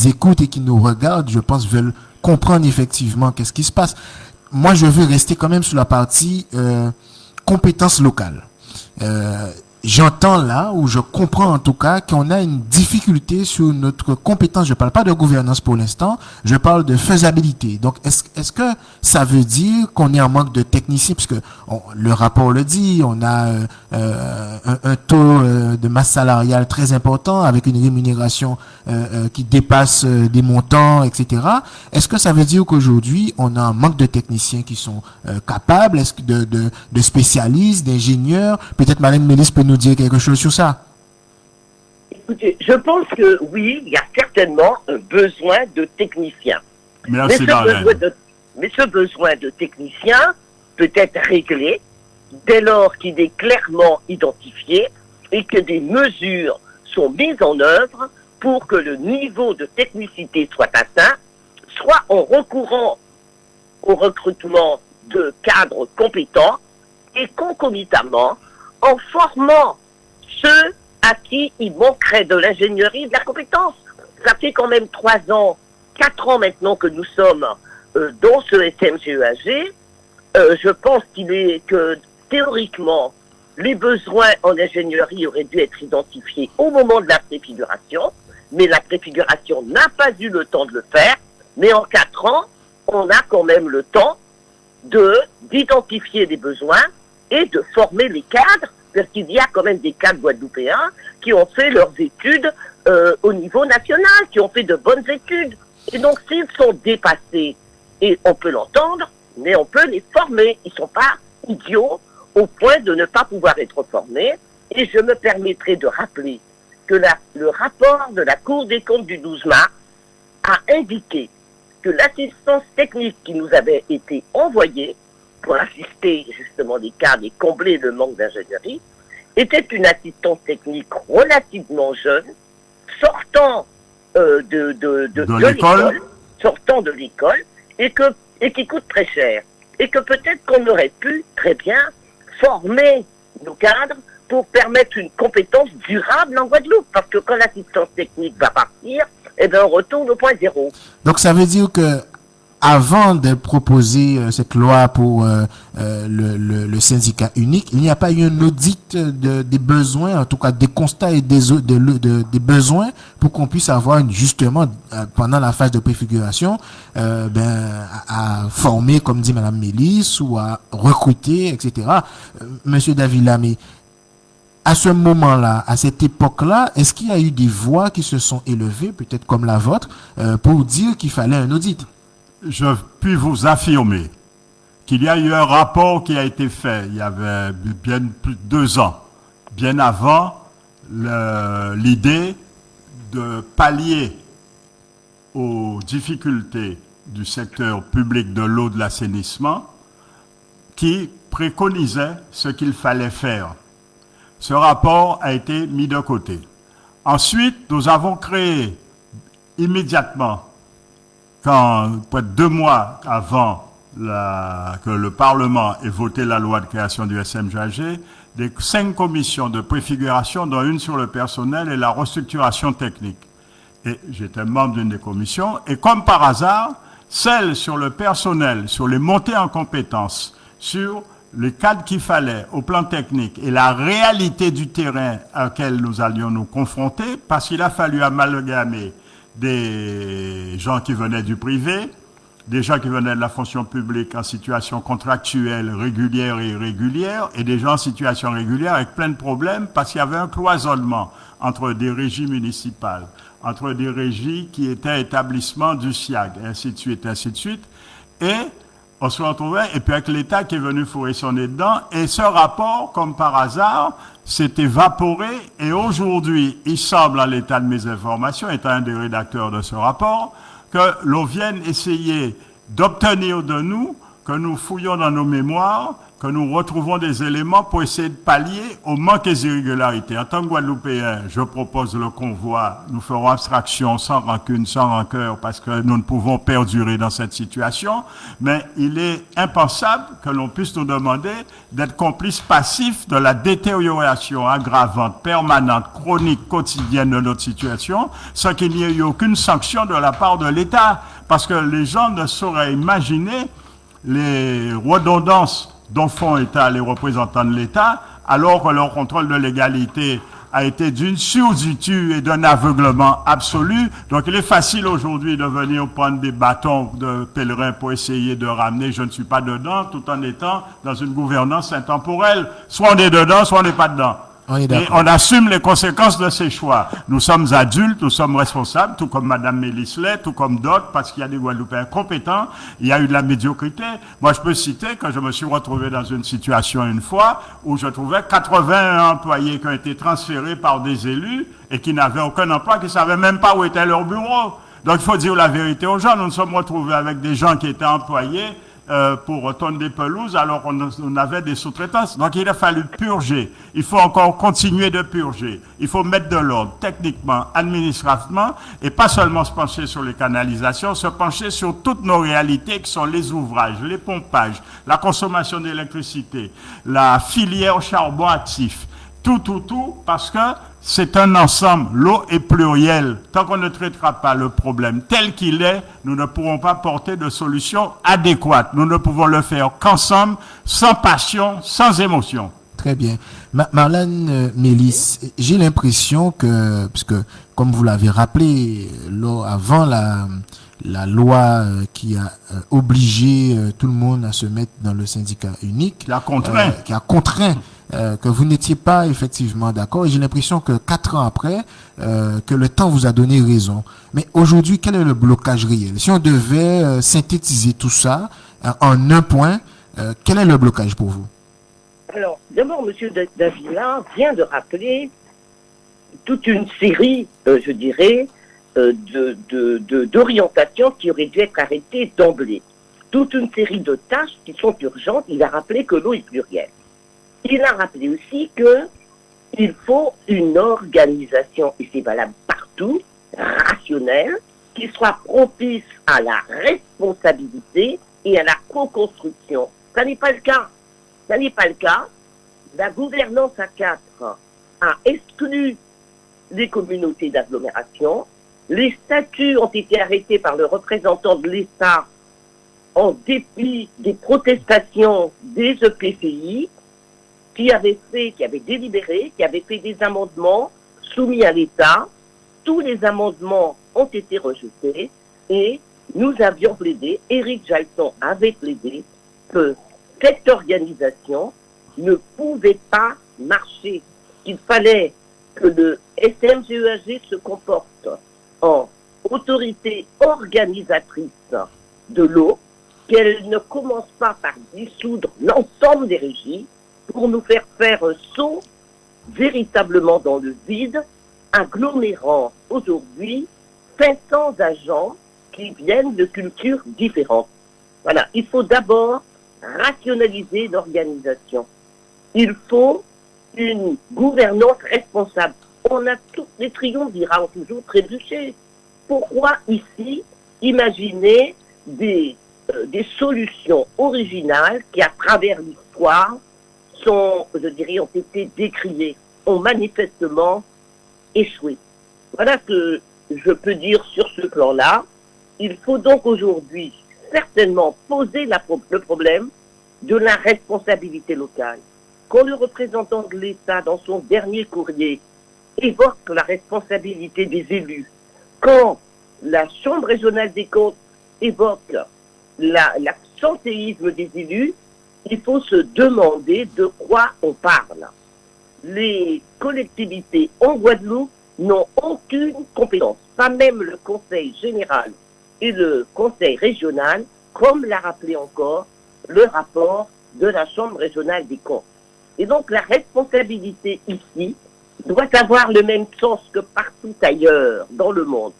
écoutent et qui nous regardent, je pense, veulent comprendre effectivement qu'est-ce qui se passe. Moi, je veux rester quand même sur la partie compétences locales. j'entends là, ou je comprends en tout cas, qu'on a une difficulté sur notre compétence. Je parle pas de gouvernance pour l'instant, je parle de faisabilité. Donc, est-ce que ça veut dire qu'on est en manque de techniciens, puisque le rapport le dit, on a un taux de masse salariale très important, avec une rémunération qui dépasse des montants, etc. Est-ce que ça veut dire qu'aujourd'hui, on a un manque de techniciens qui sont capables, est-ce que de spécialistes, d'ingénieurs? Peut-être Madame Mélis peut nous dire quelque chose sur ça.
Écoutez, je pense que oui, il y a certainement un besoin de techniciens.
Merci,
mais ce besoin de techniciens peut être réglé dès lors qu'il est clairement identifié et que des mesures sont mises en œuvre pour que le niveau de technicité soit atteint, soit en recourant au recrutement de cadres compétents et concomitamment en formant ceux à qui il manquerait de l'ingénierie et de la compétence. Ça fait quand même 3 ans, 4 ans maintenant que nous sommes dans ce SMGEAG. Je pense que théoriquement, les besoins en ingénierie auraient dû être identifiés au moment de la préfiguration, mais la préfiguration n'a pas eu le temps de le faire. Mais en 4 ans, on a quand même le temps d'identifier les besoins et de former les cadres, parce qu'il y a quand même des cadres guadeloupéens qui ont fait leurs études au niveau national, qui ont fait de bonnes études. Et donc, s'ils sont dépassés, et on peut l'entendre, mais on peut les former. Ils ne sont pas idiots au point de ne pas pouvoir être formés. Et je me permettrai de rappeler que le rapport de la Cour des comptes du 12 mars a indiqué que l'assistance technique qui nous avait été envoyée pour assister justement les cadres et combler le manque d'ingénierie était une assistance technique relativement jeune, sortant de l'école, sortant de l'école, et qui coûte très cher. Et que peut-être qu'on aurait pu très bien former nos cadres pour permettre une compétence durable en Guadeloupe. Parce que quand l'assistance technique va partir, eh bien on retourne au point zéro.
Donc ça veut dire que avant de proposer cette loi pour le syndicat unique, il n'y a pas eu un audit des besoins, en tout cas des constats et des besoins, pour qu'on puisse avoir justement, pendant la phase de préfiguration, à former, comme dit Madame Mélis, ou à recruter, etc. Monsieur Davila, mais à ce moment-là, à cette époque-là, est-ce qu'il y a eu des voix qui se sont élevées, peut-être comme la vôtre, pour dire qu'il fallait un audit?
Je puis vous affirmer qu'il y a eu un rapport qui a été fait il y avait bien plus de 2 ans, bien avant l'idée de pallier aux difficultés du secteur public de l'eau, de l'assainissement, qui préconisait ce qu'il fallait faire. Ce rapport a été mis de côté. Ensuite, nous avons créé immédiatement, près de 2 mois avant que le Parlement ait voté la loi de création du SMGAG, 5 commissions de préfiguration, dont une sur le personnel et la restructuration technique. Et j'étais membre d'une des commissions, et comme par hasard, celle sur le personnel, sur les montées en compétences, sur les cadres qu'il fallait au plan technique et la réalité du terrain à laquelle nous allions nous confronter, parce qu'il a fallu amalgamer des gens qui venaient du privé, des gens qui venaient de la fonction publique en situation contractuelle, régulière et irrégulière, et des gens en situation régulière avec plein de problèmes, parce qu'il y avait un cloisonnement entre des régies municipales, entre des régies qui étaient établissements du SIAG, et ainsi de suite, ainsi de suite. Et on se retrouvait, et puis avec l'État qui est venu fourrer son nez dedans, et ce rapport, comme par hasard, s'est évaporé, et aujourd'hui, il semble, à l'état de mes informations, étant un des rédacteurs de ce rapport, que l'on vienne essayer d'obtenir de nous, que nous fouillons dans nos mémoires, que nous retrouvons des éléments pour essayer de pallier aux manques et irrégularités. En tant que Guadeloupéen, je propose le convoi. Nous ferons abstraction sans rancune, sans rancœur, parce que nous ne pouvons perdurer dans cette situation. Mais il est impensable que l'on puisse nous demander d'être complices passifs de la détérioration aggravante, permanente, chronique, quotidienne de notre situation, sans qu'il n'y ait eu aucune sanction de la part de l'État. Parce que les gens ne sauraient imaginer les redondances dont font état les représentants de l'État alors que leur contrôle de légalité a été d'une surdité et d'un aveuglement absolu. Donc il est facile aujourd'hui de venir prendre des bâtons de pèlerins pour essayer de ramener je ne suis pas dedans, tout en étant dans une gouvernance intemporelle. Soit on est dedans, soit on n'est pas dedans. Et on assume les conséquences de ces choix. Nous sommes adultes, nous sommes responsables, tout comme Madame Mélislet, tout comme d'autres, parce qu'il y a des Guadeloupéens compétents, il y a eu de la médiocrité. Moi, je peux citer que je me suis retrouvé dans une situation une fois où je trouvais 80 employés qui ont été transférés par des élus et qui n'avaient aucun emploi, qui ne savaient même pas où était leur bureau. Donc, il faut dire la vérité aux gens. Nous nous sommes retrouvés avec des gens qui étaient employés pour tonner des pelouses alors qu'on avait des sous-traitances. Donc il a fallu purger. Il faut encore continuer de purger. Il faut mettre de l'ordre techniquement, administrativement et pas seulement se pencher sur les canalisations, se pencher sur toutes nos réalités qui sont les ouvrages, les pompages, la consommation d'électricité, la filière charbon actif. Tout, parce que c'est un ensemble. L'eau est plurielle. Tant qu'on ne traitera pas le problème tel qu'il est, nous ne pourrons pas porter de solution adéquate. Nous ne pouvons le faire qu'ensemble, sans passion, sans émotion.
Très bien. Marlène Mélis, j'ai l'impression que, puisque comme vous l'avez rappelé, avant la loi qui a obligé tout le monde à se mettre dans le syndicat unique, qui a contraint que vous n'étiez pas effectivement d'accord, et j'ai l'impression que 4 ans après, que le temps vous a donné raison. Mais aujourd'hui, quel est le blocage réel? Si on devait synthétiser tout ça en un point, quel est le blocage pour vous?
Alors, d'abord, M. Davila vient de rappeler toute une série, je dirais, d'orientations qui auraient dû être arrêtées d'emblée. Toute une série de tâches qui sont urgentes. Il a rappelé que l'eau est plurielle. Il a rappelé aussi qu'il faut une organisation, et c'est valable partout, rationnelle, qui soit propice à la responsabilité et à la co-construction. Ça n'est pas le cas. Ça n'est pas le cas. La gouvernance à 4 a exclu les communautés d'agglomération. Les statuts ont été arrêtés par le représentant de l'État en dépit des protestations des EPCI qui avaient délibéré, qui avaient fait des amendements soumis à l'État. Tous les amendements ont été rejetés et nous avions plaidé, Éric Jalton avait plaidé que cette organisation ne pouvait pas marcher, qu'il fallait que le SMGEAG se comporte en autorité organisatrice de l'eau, qu'elle ne commence pas par dissoudre l'ensemble des régies pour nous faire un saut véritablement dans le vide, agglomérant aujourd'hui 500 agents qui viennent de cultures différentes. Voilà, il faut d'abord rationaliser l'organisation. Il faut une gouvernance responsable. On a tous les triumvirats ont toujours trébuché. Pourquoi ici imaginer des solutions originales qui, à travers l'histoire, ont été décriées, ont manifestement échoué. Voilà ce que je peux dire sur ce plan-là. Il faut donc aujourd'hui certainement poser le problème de la responsabilité locale. Quand le représentant de l'État, dans son dernier courrier, évoque la responsabilité des élus, quand la Chambre régionale des comptes évoque l'absentéisme des élus, il faut se demander de quoi on parle. Les collectivités en Guadeloupe n'ont aucune compétence, pas même le Conseil général et le Conseil régional, comme l'a rappelé encore le rapport de la Chambre régionale des comptes. Et donc la responsabilité ici doit avoir le même sens que partout ailleurs dans le monde.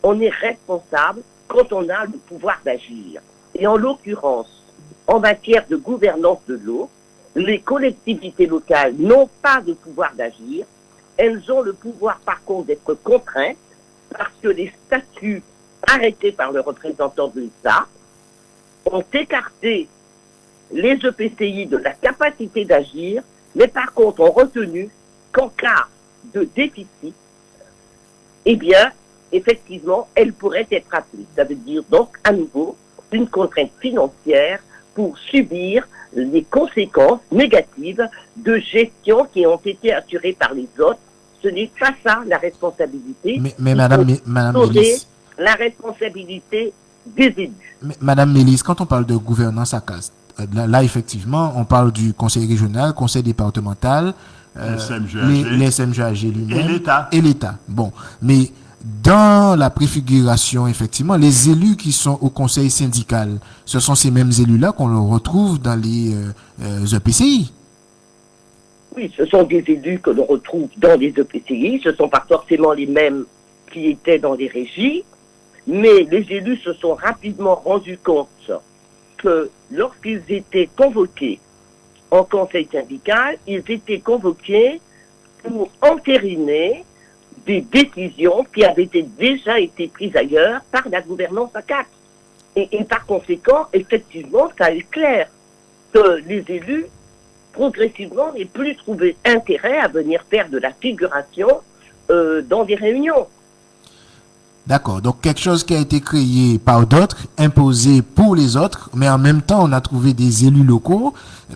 On est responsable quand on a le pouvoir d'agir. Et en l'occurrence, en matière de gouvernance de l'eau, les collectivités locales n'ont pas de pouvoir d'agir. Elles ont le pouvoir, par contre, d'être contraintes parce que les statuts arrêtés par le représentant de l'État ont écarté les EPCI de la capacité d'agir, mais par contre ont retenu qu'en cas de déficit, eh bien, effectivement, elles pourraient être appelées. Ça veut dire donc, à nouveau, une contrainte financière pour subir les conséquences négatives de gestion qui ont été assurées par les autres. Ce n'est pas ça la responsabilité.
Mais Madame Mélisse,
la responsabilité des élus.
Madame Mélisse, quand on parle de gouvernance à caste, là effectivement, on parle du conseil régional, conseil départemental, les SMGAG lui-même et l'État. Bon, mais dans la préfiguration, effectivement, les élus qui sont au conseil syndical, ce sont ces mêmes élus-là qu'on retrouve dans les EPCI.
Oui, ce sont des élus que l'on retrouve dans les EPCI, ce ne sont pas forcément les mêmes qui étaient dans les régies, mais les élus se sont rapidement rendus compte que lorsqu'ils étaient convoqués en conseil syndical, ils étaient convoqués pour entériner des décisions qui avaient déjà été prises ailleurs par la gouvernance à 4. Et par conséquent, effectivement, ça est clair que les élus, progressivement, n'aient plus trouvé intérêt à venir faire de la figuration dans des réunions.
D'accord, donc quelque chose qui a été créé par d'autres, imposé pour les autres, mais en même temps, on a trouvé des élus locaux,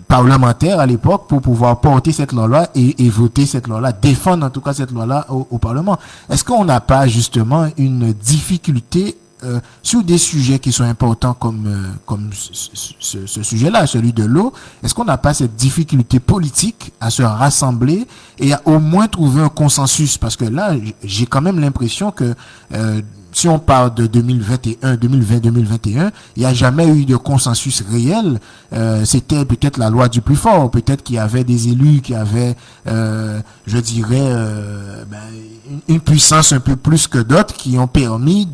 parlementaires à l'époque, pour pouvoir porter cette loi-là et voter cette loi-là, défendre en tout cas cette loi-là au Parlement. Est-ce qu'on n'a pas justement une difficulté sur des sujets qui sont importants comme ce sujet-là, celui de l'eau? Est-ce qu'on n'a pas cette difficulté politique à se rassembler et à au moins trouver un consensus? Parce que là, j'ai quand même l'impression que si on parle de 2020-2021, il n'y a jamais eu de consensus réel. C'était peut-être la loi du plus fort. Peut-être qu'il y avait des élus qui avaient, je dirais, une puissance un peu plus que d'autres qui ont permis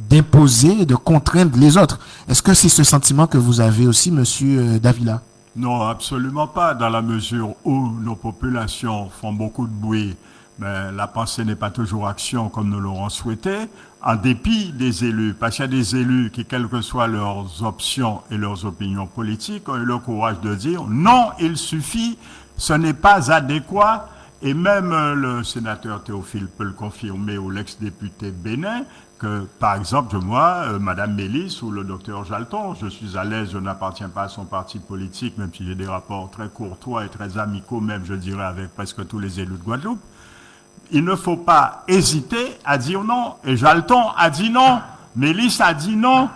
d'imposer, de contraindre les autres. Est-ce que c'est ce sentiment que vous avez aussi, Monsieur Davila?
Non, absolument pas, dans la mesure où nos populations font beaucoup de bruit. Mais la pensée n'est pas toujours action comme nous l'aurons souhaité, en dépit des élus. Parce qu'il y a des élus qui, quelles que soient leurs options et leurs opinions politiques, ont eu le courage de dire non, il suffit, ce n'est pas adéquat. Et même le sénateur Théophile peut le confirmer, ou l'ex-député Bénin, que par exemple, moi, Madame Mélisse ou le docteur Jalton, je suis à l'aise, je n'appartiens pas à son parti politique, même si j'ai des rapports très courtois et très amicaux, même je dirais avec presque tous les élus de Guadeloupe. Il ne faut pas hésiter à dire non. Et Jalton a dit non. Mélisse a dit non.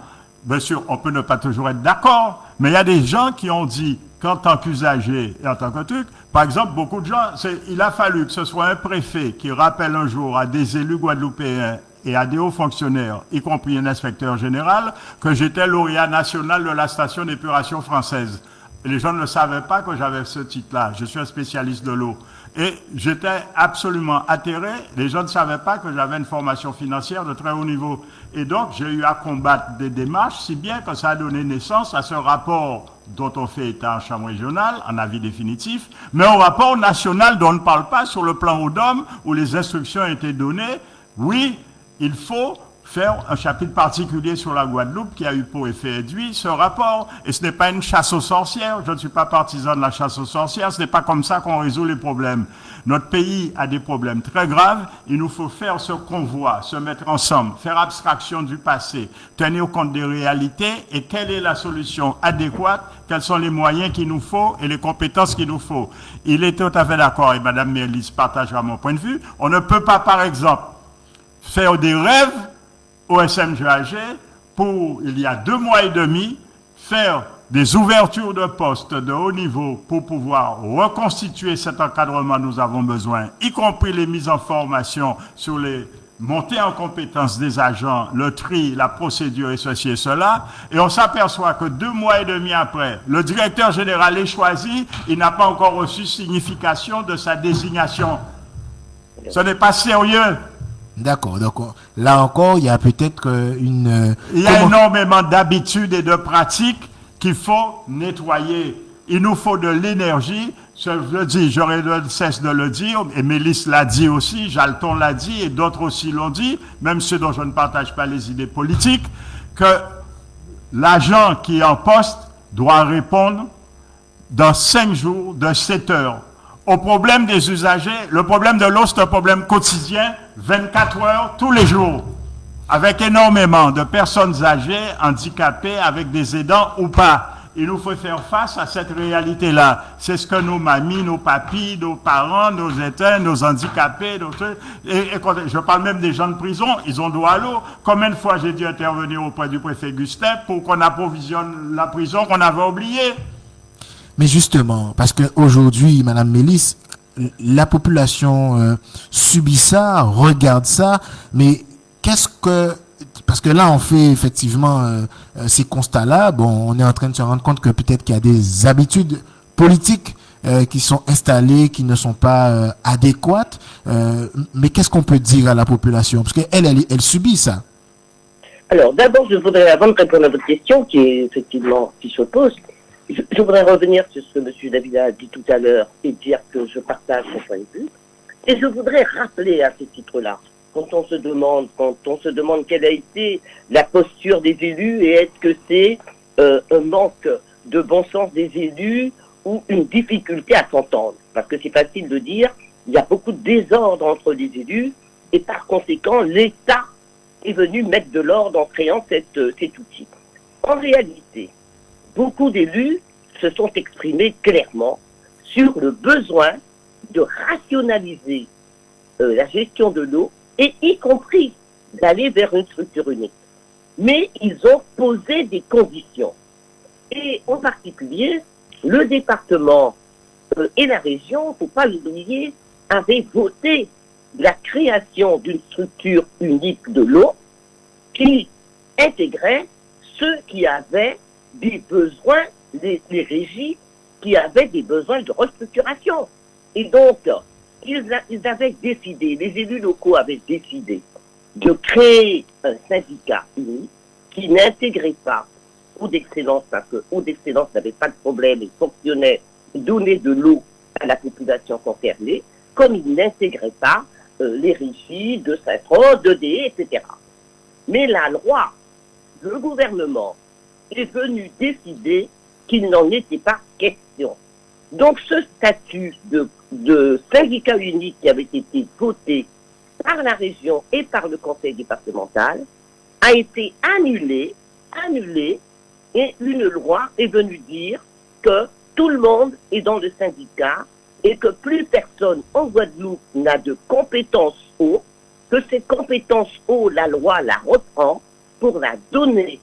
Bien sûr, on peut ne pas toujours être d'accord, mais il y a des gens qui ont dit qu'en tant qu'usager et en tant que truc, par exemple, beaucoup de gens, il a fallu que ce soit un préfet qui rappelle un jour à des élus guadeloupéens et à des hauts fonctionnaires, y compris un inspecteur général, que j'étais lauréat national de la station d'épuration française. Et les gens ne savaient pas que j'avais ce titre-là. Je suis un spécialiste de l'eau. Et j'étais absolument atterré. Les gens ne savaient pas que j'avais une formation financière de très haut niveau. Et donc, j'ai eu à combattre des démarches, si bien que ça a donné naissance à ce rapport dont on fait état en chambre régionale, en avis définitif, mais au rapport national dont on ne parle pas sur le plan ODOM, où les instructions ont été données. Oui, il faut faire un chapitre particulier sur la Guadeloupe qui a eu pour effet réduit ce rapport. Et ce n'est pas une chasse aux sorcières. Je ne suis pas partisan de la chasse aux sorcières. Ce n'est pas comme ça qu'on résout les problèmes. Notre pays a des problèmes très graves. Il nous faut faire ce convoi, se mettre ensemble, faire abstraction du passé, tenir compte des réalités et quelle est la solution adéquate, quels sont les moyens qu'il nous faut et les compétences qu'il nous faut. Il est tout à fait d'accord et Mme Mélisse partagera mon point de vue. On ne peut pas, par exemple, faire des rêves au SMGAG pour, il y a 2 mois et demi, faire des ouvertures de postes de haut niveau pour pouvoir reconstituer cet encadrement dont nous avons besoin, y compris les mises en formation sur les montées en compétences des agents, le tri, la procédure et ceci et cela. Et on s'aperçoit que 2 mois et demi après, le directeur général est choisi, il n'a pas encore reçu signification de sa désignation. Ce n'est pas sérieux.
D'accord. Donc là encore, il y a peut-être une...
Il y a énormément d'habitudes et de pratiques qu'il faut nettoyer. Il nous faut de l'énergie. Je le dis, j'aurais le cesse de le dire, et Mélisse l'a dit aussi, Jalton l'a dit, et d'autres aussi l'ont dit, même ceux dont je ne partage pas les idées politiques, que l'agent qui est en poste doit répondre dans 5 jours de 7 heures. Au problème des usagers, le problème de l'eau, c'est un problème quotidien, 24 heures, tous les jours. avec énormément de personnes âgées, handicapées, avec des aidants ou pas. Il nous faut faire face à cette réalité-là. C'est ce que nos mamies, nos papis, nos parents, nos éteints, nos handicapés, je parle même des gens de prison, ils ont droit à l'eau. Combien de fois j'ai dû intervenir auprès du préfet Gustin pour qu'on approvisionne la prison qu'on avait oubliée?
Mais justement, parce qu'aujourd'hui, Madame Mélis, la population subit ça, regarde ça, mais parce que là, on fait effectivement ces constats-là. Bon, on est en train de se rendre compte que peut-être qu'il y a des habitudes politiques qui sont installées, qui ne sont pas adéquates. Mais qu'est-ce qu'on peut dire à la population? Parce qu'elle subit ça.
Alors, d'abord, je voudrais, avant de répondre à votre question, qui se pose, je voudrais revenir sur ce que M. Davila a dit tout à l'heure et dire que je partage son point de vue. Et je voudrais rappeler à ce titre-là, quand on se demande quelle a été la posture des élus et est-ce que c'est un manque de bon sens des élus ou une difficulté à s'entendre. Parce que c'est facile de dire, il y a beaucoup de désordre entre les élus et par conséquent, l'État est venu mettre de l'ordre en créant cet outil. En réalité, beaucoup d'élus se sont exprimés clairement sur le besoin de rationaliser la gestion de l'eau et y compris d'aller vers une structure unique. Mais ils ont posé des conditions. Et en particulier, le département et la région, il ne faut pas l'oublier, avaient voté la création d'une structure unique de l'eau qui intégrait ceux qui avaient des besoins, les régies qui avaient des besoins de restructuration. Et donc, ils avaient décidé, les élus locaux avaient décidé de créer un syndicat unique qui n'intégrait pas Eau d'Excellence, parce que Eau d'Excellence n'avait pas de problème, il fonctionnait, donnait de l'eau à la population concernée, comme il n'intégrait pas les régies de Saint-Rose, d'EDE, etc. Mais la loi, le gouvernement est venu décider qu'il n'en était pas question. Donc ce statut de syndicat unique qui avait été voté par la région et par le conseil départemental a été annulé et une loi est venue dire que tout le monde est dans le syndicat et que plus personne en Guadeloupe n'a de compétences eau, que ces compétences eau, la loi la reprend pour la donner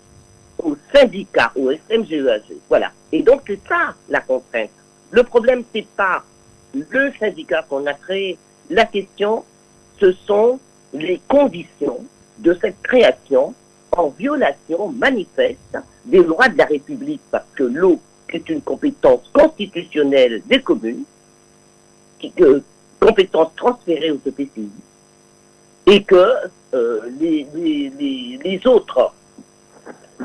au syndicat, au SMGEAG. Voilà. Et donc c'est ça la contrainte. Le problème, c'est pas le syndicat qu'on a créé. La question, ce sont les conditions de cette création en violation manifeste des lois de la République, parce que l'eau est une compétence constitutionnelle des communes, compétence transférée aux EPCI, et que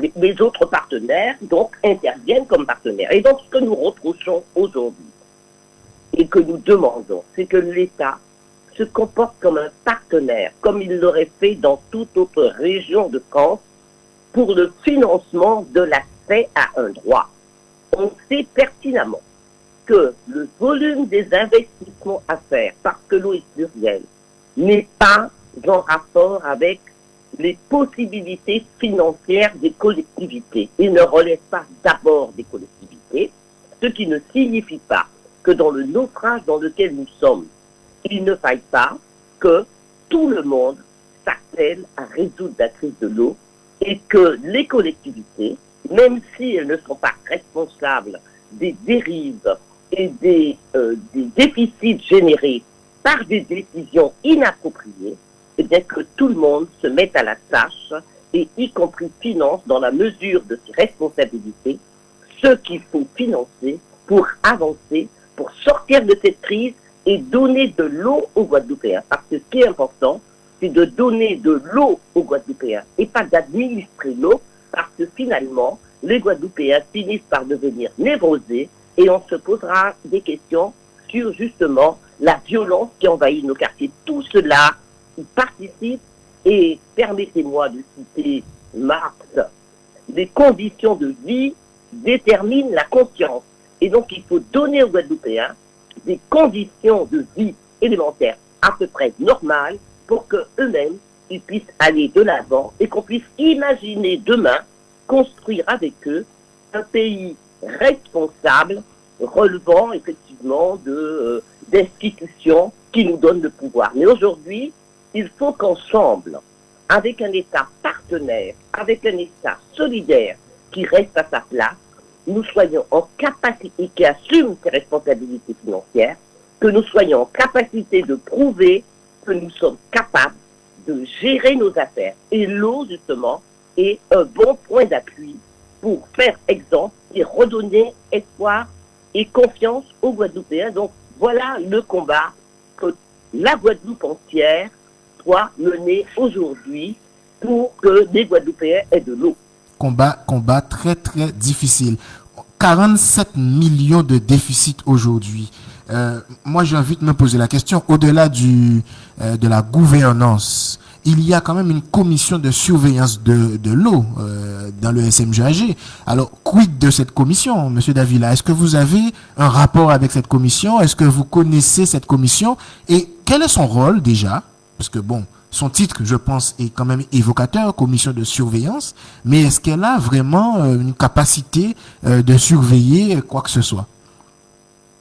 les autres partenaires donc interviennent comme partenaires. Et donc ce que nous reprochons aujourd'hui et que nous demandons, c'est que l'État se comporte comme un partenaire, comme il l'aurait fait dans toute autre région de France pour le financement de l'accès à un droit. On sait pertinemment que le volume des investissements à faire, parce que l'eau est plurielle, n'est pas en rapport avec les possibilités financières des collectivités. Il ne relève pas d'abord des collectivités, ce qui ne signifie pas que dans le naufrage dans lequel nous sommes, il ne faille pas que tout le monde s'attelle à résoudre la crise de l'eau et que les collectivités, même si elles ne sont pas responsables des dérives et des déficits générés par des décisions inappropriées, eh bien que tout le monde se mette à la tâche et y compris finance dans la mesure de ses responsabilités ce qu'il faut financer pour avancer, pour sortir de cette crise et donner de l'eau aux Guadeloupéens. Parce que ce qui est important, c'est de donner de l'eau aux Guadeloupéens et pas d'administrer l'eau, parce que finalement, les Guadeloupéens finissent par devenir névrosés et on se posera des questions sur justement la violence qui envahit nos quartiers. Tout cela y participe et permettez-moi de citer Marx, les conditions de vie déterminent la conscience. Et donc il faut donner aux Guadeloupéens des conditions de vie élémentaires à peu près normales pour qu'eux-mêmes qu'ils puissent aller de l'avant et qu'on puisse imaginer demain construire avec eux un pays responsable, relevant effectivement d'institutions qui nous donnent le pouvoir. Mais aujourd'hui, il faut qu'ensemble, avec un État partenaire, avec un État solidaire qui reste à sa place, nous soyons en capacité, qui assume ses responsabilités financières, que nous soyons en capacité de prouver que nous sommes capables de gérer nos affaires. Et l'eau, justement, est un bon point d'appui pour faire exemple et redonner espoir et confiance aux Guadeloupéens. Donc, voilà le combat que la Guadeloupe entière doit mener aujourd'hui pour que les Guadeloupéens aient de l'eau.
Combat très très difficile. 47 millions de déficit aujourd'hui. Moi, j'ai envie de me poser la question, au-delà de la gouvernance, il y a quand même une commission de surveillance de l'eau dans le SMGAG. Alors, quid de cette commission, Monsieur Davila? Est-ce que vous avez un rapport avec cette commission? Est-ce que vous connaissez cette commission? Et quel est son rôle déjà? Parce que bon, son titre, je pense, est quand même évocateur, commission de surveillance, mais est-ce qu'elle a vraiment une capacité de surveiller quoi que ce soit?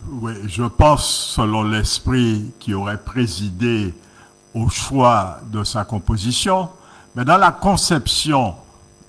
Oui, je pense, selon l'esprit qui aurait présidé au choix de sa composition, mais dans la conception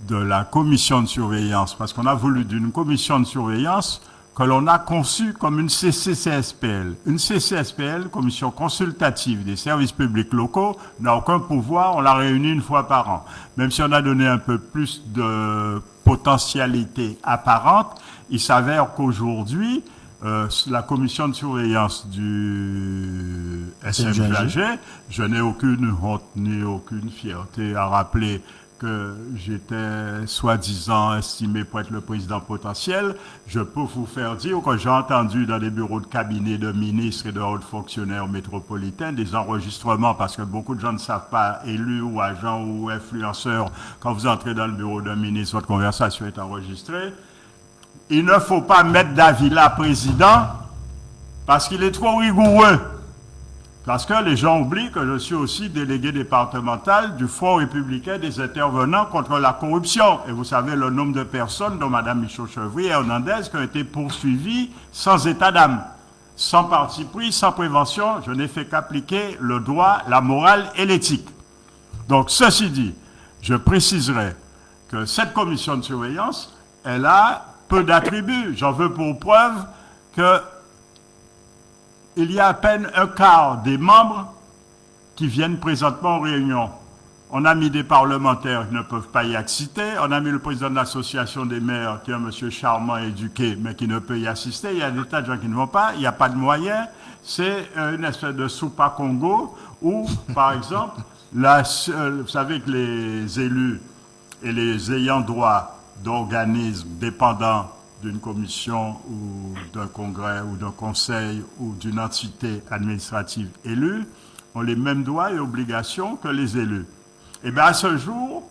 de la commission de surveillance, parce qu'on a voulu d'une commission de surveillance que l'on a conçue comme une CCCSPL. Une CCSPL, commission consultative des services publics locaux, n'a aucun pouvoir, on la réunit une fois par an. Même si on a donné un peu plus de potentialité apparente, il s'avère qu'aujourd'hui, la commission de surveillance du SMGAG, je n'ai aucune honte ni aucune fierté à rappeler que j'étais soi-disant estimé pour être le président potentiel. Je peux vous faire dire que j'ai entendu dans les bureaux de cabinet de ministres et de hauts fonctionnaires métropolitains des enregistrements, parce que beaucoup de gens ne savent pas, élus ou agents ou influenceurs, quand vous entrez dans le bureau d'un ministre, votre conversation est enregistrée. Il ne faut pas mettre Davila président parce qu'il est trop rigoureux. Parce que les gens oublient que je suis aussi délégué départemental du Front républicain des intervenants contre la corruption. Et vous savez le nombre de personnes, dont Mme Michaud-Chevry et Hernandez, qui ont été poursuivies sans état d'âme, sans parti pris, sans prévention. Je n'ai fait qu'appliquer le droit, la morale et l'éthique. Donc, ceci dit, je préciserai que cette commission de surveillance, elle a peu d'attributs. J'en veux pour preuve que il y a à peine un quart des membres qui viennent présentement aux réunions. On a mis des parlementaires qui ne peuvent pas y assister. On a mis le président de l'association des maires, qui est un monsieur charmant et éduqué, mais qui ne peut y assister. Il y a des tas de gens qui ne vont pas. Il n'y a pas de moyens. C'est une espèce de soupe à Congo où, par exemple, vous savez que les élus et les ayants droit d'organismes dépendants d'une commission ou d'un congrès ou d'un conseil ou d'une entité administrative élue ont les mêmes droits et obligations que les élus. Et bien à ce jour,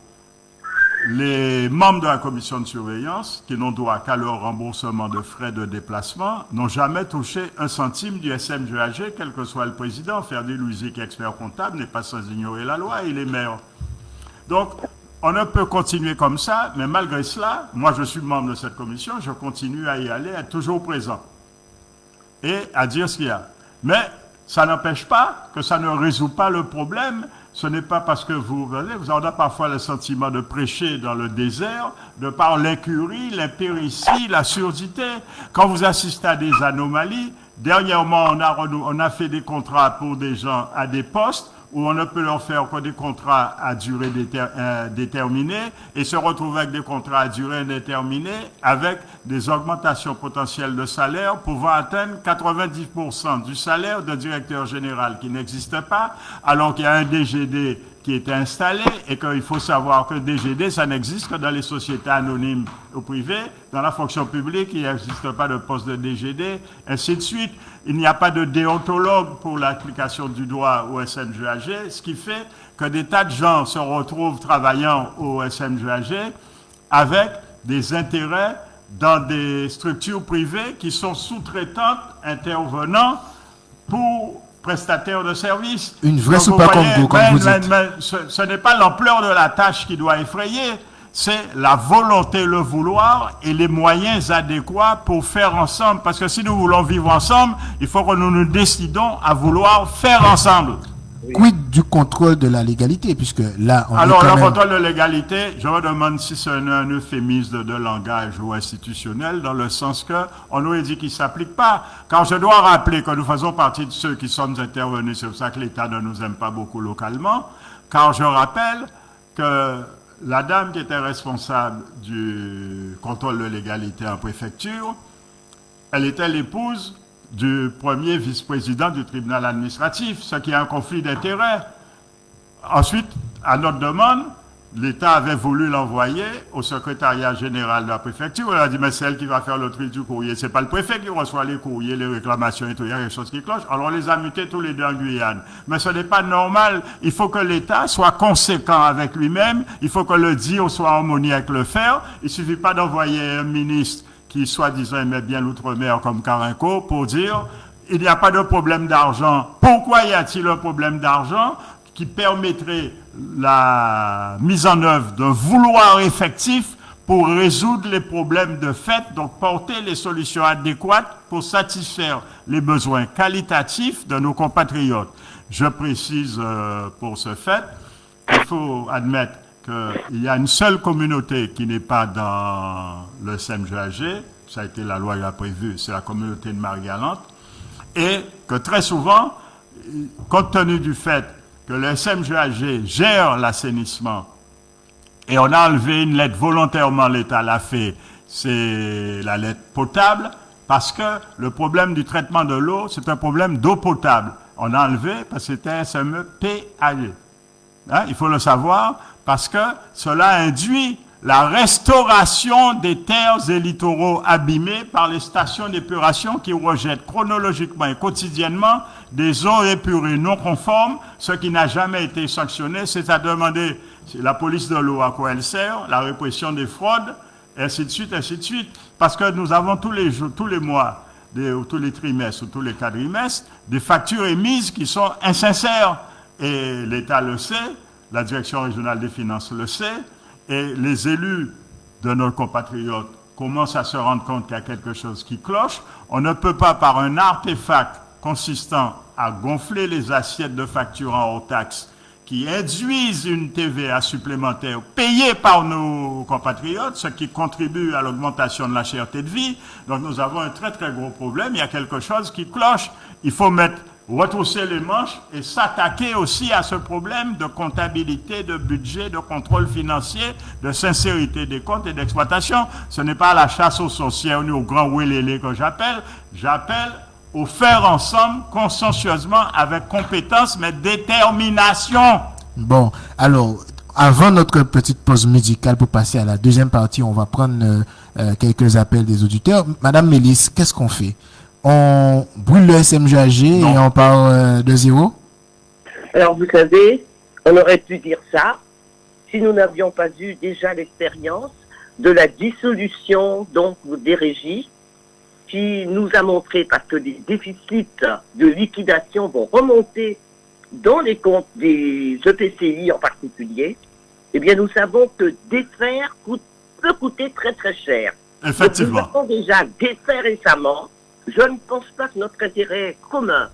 les membres de la commission de surveillance, qui n'ont droit qu'à leur remboursement de frais de déplacement, n'ont jamais touché un centime du SMGAG, quel que soit le président. Ferdi Louisier, qui est expert comptable, n'est pas sans ignorer la loi, il est maire. Donc, on ne peut continuer comme ça, mais malgré cela, moi je suis membre de cette commission, je continue à y aller, à être toujours présent et à dire ce qu'il y a. Mais ça n'empêche pas que ça ne résout pas le problème. Ce n'est pas parce que vous avez parfois le sentiment de prêcher dans le désert, de par l'incurie, l'impéritie, la surdité. Quand vous assistez à des anomalies, dernièrement on a fait des contrats pour des gens à des postes, où on ne peut leur faire que des contrats à durée déterminée et se retrouver avec des contrats à durée indéterminée avec des augmentations potentielles de salaire pouvant atteindre 90% du salaire d'un directeur général qui n'existe pas, alors qu'il y a un DGD qui est installé et qu'il faut savoir que DGD, ça n'existe que dans les sociétés anonymes ou privées. Dans la fonction publique, il n'existe pas de poste de DGD, ainsi de suite. Il n'y a pas de déontologue pour l'application du droit au SMGAG, ce qui fait que des tas de gens se retrouvent travaillant au SMGAG avec des intérêts dans des structures privées qui sont sous-traitantes intervenant pour prestataires de services.
Une vraie
Donc,
soupe à Congo, comme vous dites.
Mais ce n'est pas l'ampleur de la tâche qui doit effrayer, c'est la volonté, le vouloir et les moyens adéquats pour faire ensemble. Parce que si nous voulons vivre ensemble, il faut que nous nous décidons à vouloir faire ensemble.
Quid du contrôle de la légalité, puisque là, on
Alors,
est quand
le
même...
contrôle de légalité, je me demande si c'est un euphémisme de langage ou institutionnel, dans le sens que on nous dit qu'il ne s'applique pas. Quand je dois rappeler que nous faisons partie de ceux qui sommes intervenus, c'est pour ça que l'État ne nous aime pas beaucoup localement, quand je rappelle que la dame qui était responsable du contrôle de légalité en préfecture, elle était l'épouse du premier vice-président du tribunal administratif, ce qui est un conflit d'intérêts. Ensuite, à notre demande, l'État avait voulu l'envoyer au secrétariat général de la préfecture. On a dit, mais c'est elle qui va faire le tri du courrier. C'est pas le préfet qui reçoit les courriers, les réclamations et tout. Il y a quelque chose qui cloche. Alors on les a mutés tous les deux en Guyane. Mais ce n'est pas normal. Il faut que l'État soit conséquent avec lui-même. Il faut que le dire soit harmonieux avec le faire. Il suffit pas d'envoyer un ministre qui, soi-disant, aimait bien l'outre-mer comme Carinco, pour dire il n'y a pas de problème d'argent. Pourquoi y a-t-il un problème d'argent qui permettrait la mise en œuvre d'un vouloir effectif pour résoudre les problèmes de fait, donc porter les solutions adéquates pour satisfaire les besoins qualitatifs de nos compatriotes. Je précise pour ce fait qu'il faut admettre qu'il y a une seule communauté qui n'est pas dans le SMGAG, ça a été la loi qui l'a prévu, c'est la communauté de Marie-Galante, et que très souvent, compte tenu du fait que le SMGAG gère l'assainissement, et on a enlevé une lettre volontairement, l'État l'a fait, c'est la lettre potable, parce que le problème du traitement de l'eau, c'est un problème d'eau potable. On a enlevé parce que c'était SME-PAG. Hein, il faut le savoir, parce que cela induit la restauration des terres et littoraux abîmés par les stations d'épuration qui rejettent chronologiquement et quotidiennement des eaux épurées non conformes, ce qui n'a jamais été sanctionné. C'est à demander la police de l'eau à quoi elle sert, la répression des fraudes, et ainsi de suite, ainsi de suite. Parce que nous avons tous les jours, tous les mois, ou tous les trimestres ou tous les quadrimestres, des factures émises qui sont insincères. Et l'État le sait, la direction régionale des finances le sait, et les élus de nos compatriotes commencent à se rendre compte qu'il y a quelque chose qui cloche. On ne peut pas, par un artefact consistant à gonfler les assiettes de facturants hors taxes qui induisent une TVA supplémentaire payée par nos compatriotes, ce qui contribue à l'augmentation de la cherté de vie. Donc nous avons un très très gros problème, il y a quelque chose qui cloche. Il faut retrousser les manches et s'attaquer aussi à ce problème de comptabilité, de budget, de contrôle financier, de sincérité des comptes et d'exploitation. Ce n'est pas la chasse aux sorcières ni au grand ouélélé que j'appelle. J'appelle au faire ensemble, consciencieusement, avec compétence, mais détermination.
Bon, alors, avant notre petite pause musicale pour passer à la deuxième partie, on va prendre quelques appels des auditeurs. Madame Mélisse, qu'est-ce qu'on fait? On brûle le SMGAG et on part de zéro?
Alors, vous savez, on aurait pu dire ça si nous n'avions pas eu déjà l'expérience de la dissolution donc des régies qui nous a montré, parce que les déficits de liquidation vont remonter dans les comptes des EPCI en particulier, eh bien nous savons que défaire peut coûter très très cher.
Effectivement.
Donc, nous avons déjà défait récemment. Je ne pense pas que notre intérêt commun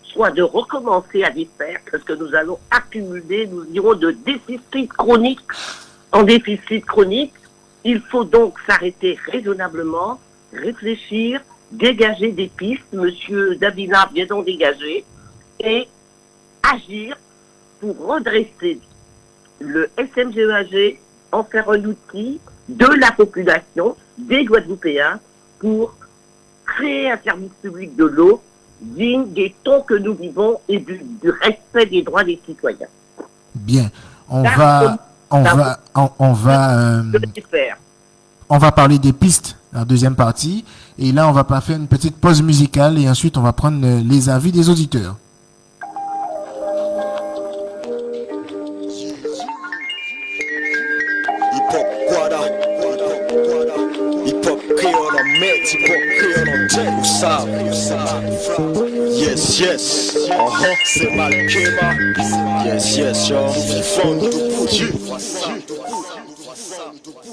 soit de recommencer à défaire, parce que nous allons accumuler, nous irons de déficit chronique en déficit chronique. Il faut donc s'arrêter raisonnablement, réfléchir, dégager des pistes, Monsieur Davina vient d'en dégager, et agir pour redresser le SMGAG, en faire un outil de la population, des Guadeloupéens, pour créer un service public de l'eau digne des temps que nous vivons et du respect des droits des citoyens.
Bien, on va parler des pistes en deuxième partie, et là on va pas faire une petite pause musicale et ensuite on va prendre les avis des auditeurs.
Hip-hop Guada, hip-hop Creole met ti pop créole en tête ou ça. Yes, yes, c'est Malkema. Yes, yes, yo. Fond de Dieu.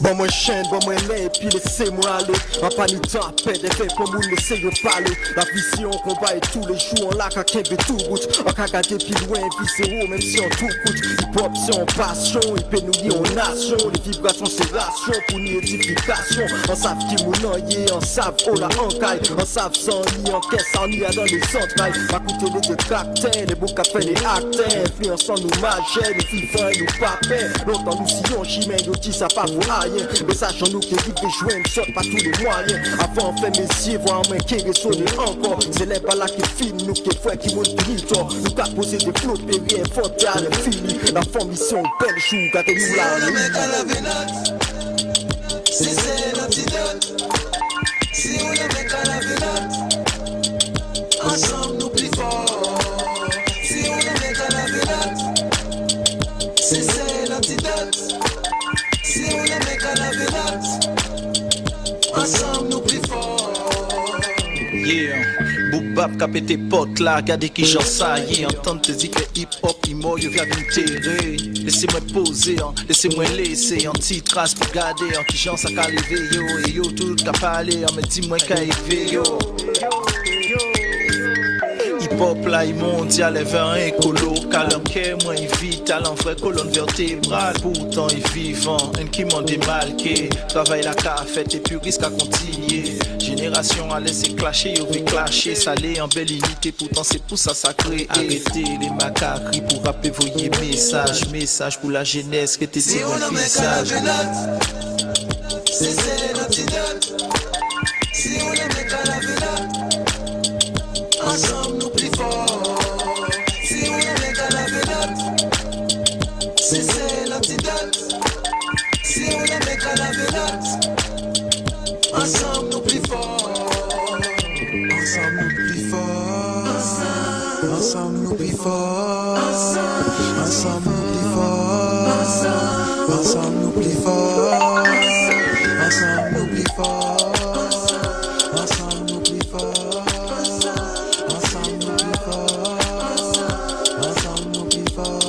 Bon moi chaîne, bon moi lait, puis laissez-moi aller. En panitant à peine des faits pour nous laisser yo parler. La vision qu'on combat et tous les jours on l'a qu'à kembe tout route. On qu'à garder puis loin, puis zéro même si on tout coûte. Hip-hop c'est en passion, il peut nous lier en nation. Les vibrations c'est ration pour une édification. On savent qui mounanye, on savent oh la encaille. On savent sans ni en caisse, on y a dans les entrailles. Va coûter les deux caractères, les beaux cafés, les acteurs. Influençant nous magères, les vivants et nous papins. Longtemps nous sillons chimènes, nous dit ça pas pour rien. Message en nous qui vivent et jouent, ne sortent pas tous les moyens. Avant on fait messieurs, voir moins qui résonne encore. C'est les balles qui filment, nous qui frères qui montent du temps. Nous qu'a posé des flots, et rien fort à l'infini. La formation, belle chou, gardez-nous là. C'est l'antidote. Si on est mec à la vélote, ensemble nous plus fort. Si on est mec à la vélote, c'est l'antidote. Si on est mec à la vélote, ensemble nous plus fort. Yeah, Boubap qu'a pété pote là, regardez qui j'en saillé. Entendre te dire que hip-hop, il mort, il vient m'enterrer. Laissez-moi poser, laissez-moi laisser un petit trace pour garder. Qui j'en ça qu'a levé, yo, et yo, tout qu'a parlé, me dis-moi qu'a élevé, yo. Hip-hop là, il mondial, il vers un écolo. Car leur cœur, moi, il vit à l'envers colonne vertébrale. Pourtant, il vivant, un qui m'en démalqué. Travail la cafette et puis risque à continuer. Génération à laisser clasher, yo veut clasher. Salé en belle unité, pourtant c'est pour ça sacré. Arrêtez les macaqueries pour rappeler voyer message. Message pour la jeunesse, que t'es si bon visage. C'est l'antidote. Si on est mec à la vélote, ensemble nous plus fort. Si on est mec à la vélote, c'est l'antidote. Si on est mec à la vélote, ensemble nous plus fort. Ensemble nous plus fort. Ensemble nous plus fort. Ensemble nous plus fort. Ensemble nous plus fort. Ensemble nous plus fort. Ensemble nous plus fort. Ensemble nous plus fort. Ensemble nous plus fort.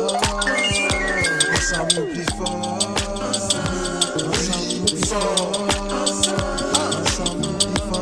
Ensemble nous plus fort. Ensemble nous plus fort.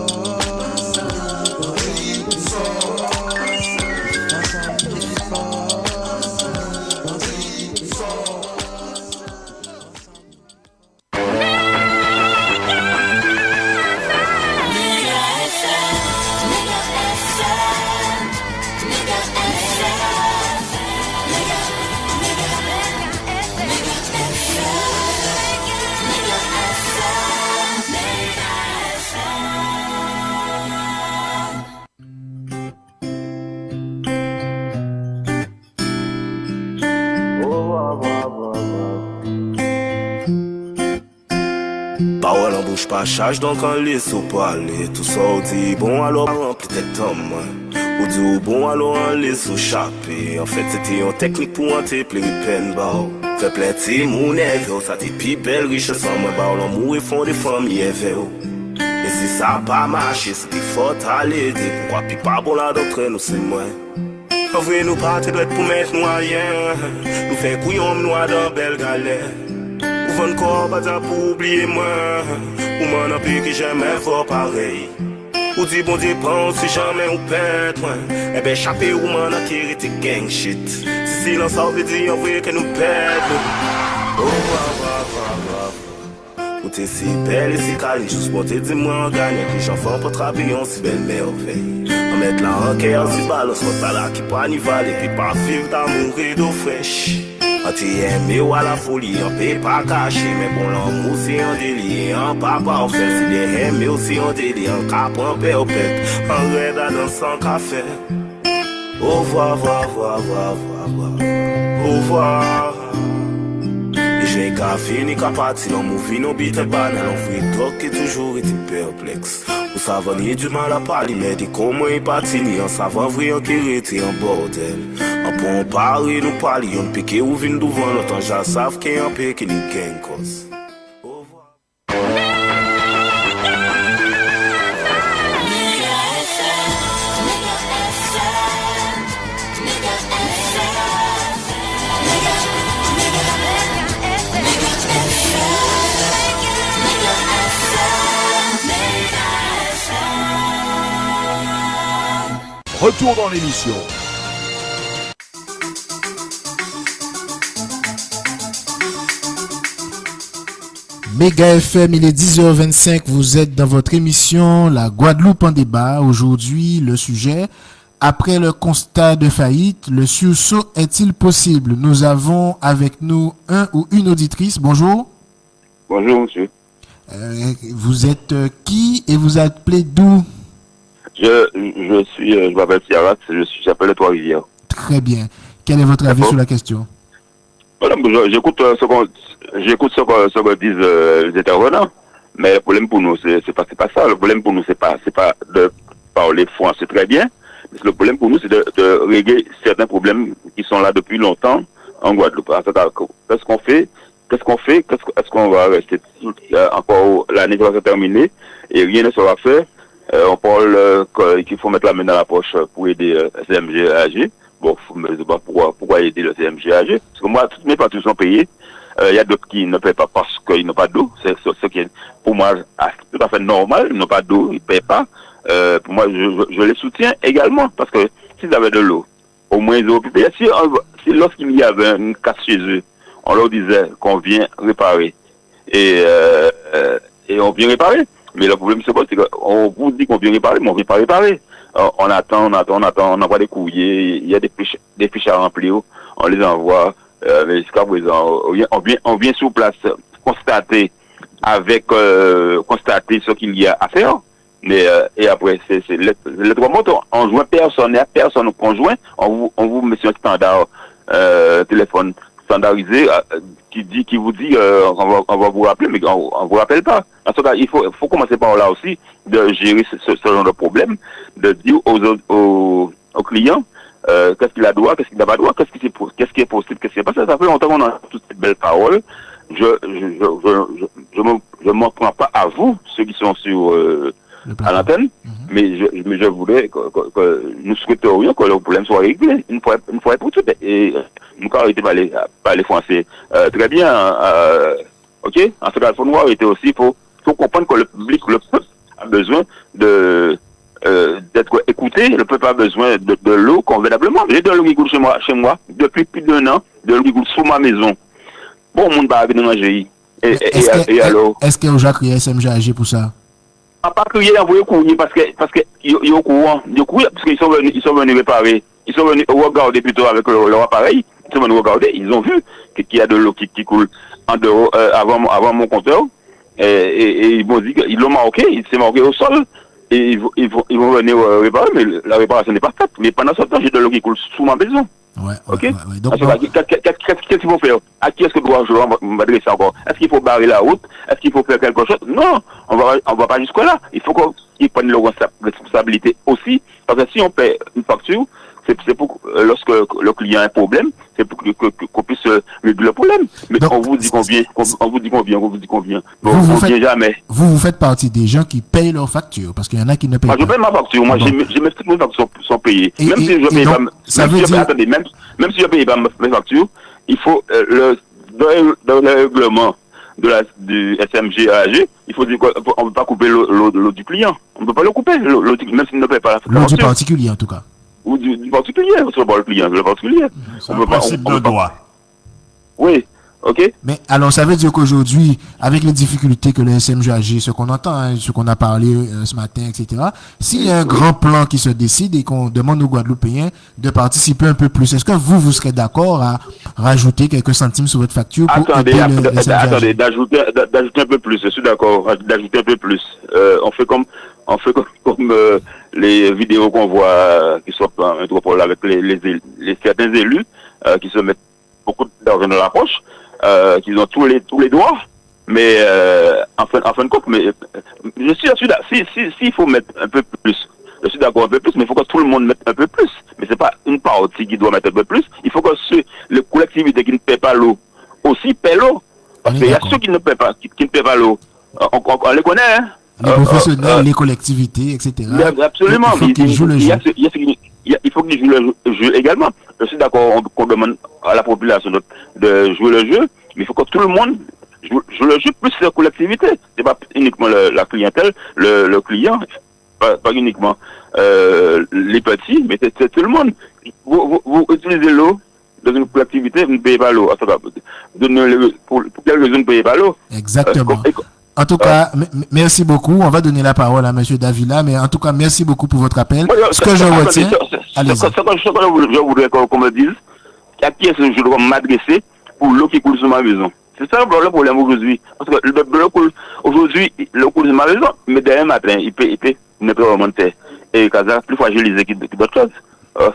Parole en bouche pas charge donc on laisse au parler. Tout ça on dit bon alors rempli tête homme. Ou dit bon alors on laisse au chaper. En fait c'était une technique pour entrer plus peine bao. Fait plein de moun éveil, ça t'es pi belle riche sans moi bao. L'on mourir fond des familles éveil. Et si ça pas marché, c'était fort à l'aider. Pourquoi pi pas bon la doctrine nous c'est moi. En vrai nous pas te doit pour mettre nous à rien. Nous fait couillon noir dans belle galère. Ou vendre corps pas pour oublier moi. Ou m'en a plus que jamais fort pareil. Ou dit bon dépense si jamais ou pète moi. Eh ben échappé ou m'en a qui était gang shit. Si silence ça veut dire en vrai que nous pète. Oh ou t'es si belle et si calme. Juste pour te dire moi en gagne. Que j'en fais pas travailler en si belle merveille. On met là en cœur si balance. On t'a là qui pas ni valer. Puis pas vivre d'amour et d'eau fraîche. On t'aimé ou à la folie, on peut pas cacher. Mais bon, l'amour c'est un délire, un papa en fait. C'est des aimés aussi un délire, un cap, un père au pète. Un raid à dans son café. Au revoir, au revoir. Et j'ai qu'à finir qu'à partir, l'amour vit nos bites banal. On fait toi qui toujours été perplexe. Ou savant ni du mal à parler, mais dit comment il partit, ni en savant vrai qui était en bordel. En bon parler, nous parler, on piqué ou vin devant l'autre, j'en savent qu'il y a un peu qui nous gagne cause.
Retour dans l'émission.
Méga FM, il est 10h25, vous êtes dans votre émission La Guadeloupe en débat. Aujourd'hui, le sujet, après le constat de faillite, le sursaut est-il possible? Nous avons avec nous un ou une auditrice. Bonjour.
Bonjour, monsieur.
Vous êtes qui et vous appelez d'où?
Je m'appelle Ciarat, j'appelle les Trois-Rivières.
Très bien. Quel est votre avis sur la question?
Voilà, j'écoute ce que disent les intervenants, mais le problème pour nous, c'est pas ça. Le problème pour nous, c'est pas de parler français très bien, mais le problème pour nous, c'est de régler certains problèmes qui sont là depuis longtemps en Guadeloupe. Qu'est-ce qu'on fait? Est-ce qu'on va rester encore l'année va se terminer et rien ne sera fait? On parle qu'il faut mettre la main dans la poche pour aider CMG à agir. Bon, pourquoi aider le CMG à agir? Parce que moi, toutes mes factures sont payées. Il y a d'autres qui ne paient pas parce qu'ils n'ont pas d'eau. C'est ce qui est, pour moi, tout à fait normal. Ils n'ont pas d'eau, ils ne paient pas. Pour moi, je les soutiens également parce que s'ils avaient de l'eau, au moins ils auraient pu payer. Si lorsqu'il y avait une casse chez eux, on leur disait qu'on vient réparer et on vient réparer. Mais le problème, c'est quoi? C'est qu'on vous dit qu'on vient réparer, mais on ne vient pas réparer. On attend, on envoie des courriers, il y a des fiches à remplir, on les envoie, mais jusqu'à présent, on vient sur place constater ce qu'il y a à faire, mais, et après, c'est les trois mots, on joint personne conjoint, on vous met sur un standard, téléphone standardisé, qui vous dit on va vous rappeler, mais on vous rappelle pas. En tout cas, il faut commencer par là aussi, de gérer ce genre de problème, de dire aux clients qu'est-ce qu'il a droit, qu'est-ce qu'il n'a pas droit, qu'est-ce qui est possible, qu'est-ce qui n'est pas ça. Ça fait longtemps qu'on a toutes ces belles paroles. Je m'en prends pas à vous, ceux qui sont sur à l'antenne, mais je voudrais que nous souhaiterions que le problème soit réglé une fois pour toutes. Et nous arrêter par les Français très bien, ok. En ce cas, il faut nous arrêter aussi, faut comprendre que le public, le peuple a besoin d'être écouté. Le peuple a besoin de l'eau convenablement. J'ai de l'eau qui coule chez moi depuis plus d'1 an, de l'eau qui coule sous ma maison. Bon, monde va arriver dans la GI. Et alors?
Est-ce que vous avez crié SMG AG pour ça?
On n'a pas crié, envoyer courrier parce que ils sont au courant. Parce qu'ils sont venus réparer. Ils sont venus regarder plutôt avec leur appareil. Ils sont venus regarder. Ils ont vu qu'il y a de l'eau qui coule en dehors, avant mon compteur. Et ils m'ont dit qu'ils l'ont marqué. Il s'est marqué au sol. Et ils vont venir réparer. Mais la réparation n'est pas faite. Mais pendant ce temps, j'ai de l'eau qui coule sous ma maison. Ok. Donc, qu'est-ce qu'il faut faire? À qui est-ce que je m'adresser encore? Est-ce qu'il faut barrer la route? Est-ce qu'il faut faire quelque chose? Non, on va pas jusque là. Il faut qu'ils prennent leur responsabilité aussi, parce que si on paie une facture, c'est pour lorsque le client a un problème, c'est pour qu'on puisse régler le problème. Mais donc, on vous dit combien, on vous dit combien. On vient jamais.
Vous faites partie des gens qui payent leurs factures, parce qu'il y en a qui ne payent pas.
Je paye ma facture. Moi, toutes mes factures sont payées. Même si je paye pas, même si je paye pas mes factures, il faut dans le règlement du SMG AG, il faut dire qu'on ne peut pas couper l'eau du client. On ne peut pas le couper, même s'il ne paye pas la facture.
L'eau du particulier, en tout cas.
Ou du particulier, c'est pas le client, c'est le particulier.
C'est un principe de droit.
Oui, ok.
Mais alors, ça veut dire qu'aujourd'hui, avec les difficultés que le SMG AG, ce qu'on entend, ce qu'on a parlé ce matin, etc., s'il y a un grand plan qui se décide et qu'on demande aux Guadeloupéens de participer un peu plus, est-ce que vous serez d'accord à rajouter quelques centimes sur votre facture pour aider le SMG AG?
Attendez, d'ajouter un peu plus, je suis d'accord, d'ajouter un peu plus. On fait comme les vidéos qu'on voit qui sont en métropole avec les certains élus qui se mettent beaucoup d'argent dans la poche, qui ont tous les droits, mais en fin de compte, mais je suis d'accord, s'il faut mettre un peu plus, je suis d'accord un peu plus, mais il faut que tout le monde mette un peu plus. Mais c'est pas une partie qui doit mettre un peu plus, il faut que les collectivités qui ne paient pas l'eau aussi paient l'eau. Parce qu'il y a ceux qui ne paient pas, qui ne paient pas l'eau. On les connaît, hein.
Les professionnels, les collectivités, etc.
Absolument.
Il faut qu'ils jouent le jeu.
Il faut qu'ils jouent le jeu également. Je suis d'accord qu'on demande à la population de jouer le jeu, mais il faut que tout le monde joue le jeu, plus la collectivité. C'est pas uniquement la clientèle, le client, pas uniquement les petits, mais c'est tout le monde. Vous utilisez l'eau dans une collectivité, vous ne payez pas l'eau. Pour quelle raison vous ne payez pas l'eau?
Exactement. En tout cas, merci beaucoup. On va donner la parole à M. Davila, mais en tout cas, merci beaucoup pour votre appel. Ce que je retiens, allez-y.
Ce que je voudrais qu'on me dise, à qui est-ce que je dois m'adresser pour l'eau qui coule sur ma maison? C'est ça le problème aujourd'hui. Parce que l'eau coule aujourd'hui, l'eau coule sur ma maison, mais demain matin, il peut remonter. Et Kaza, plus fragilisé que d'autres choses.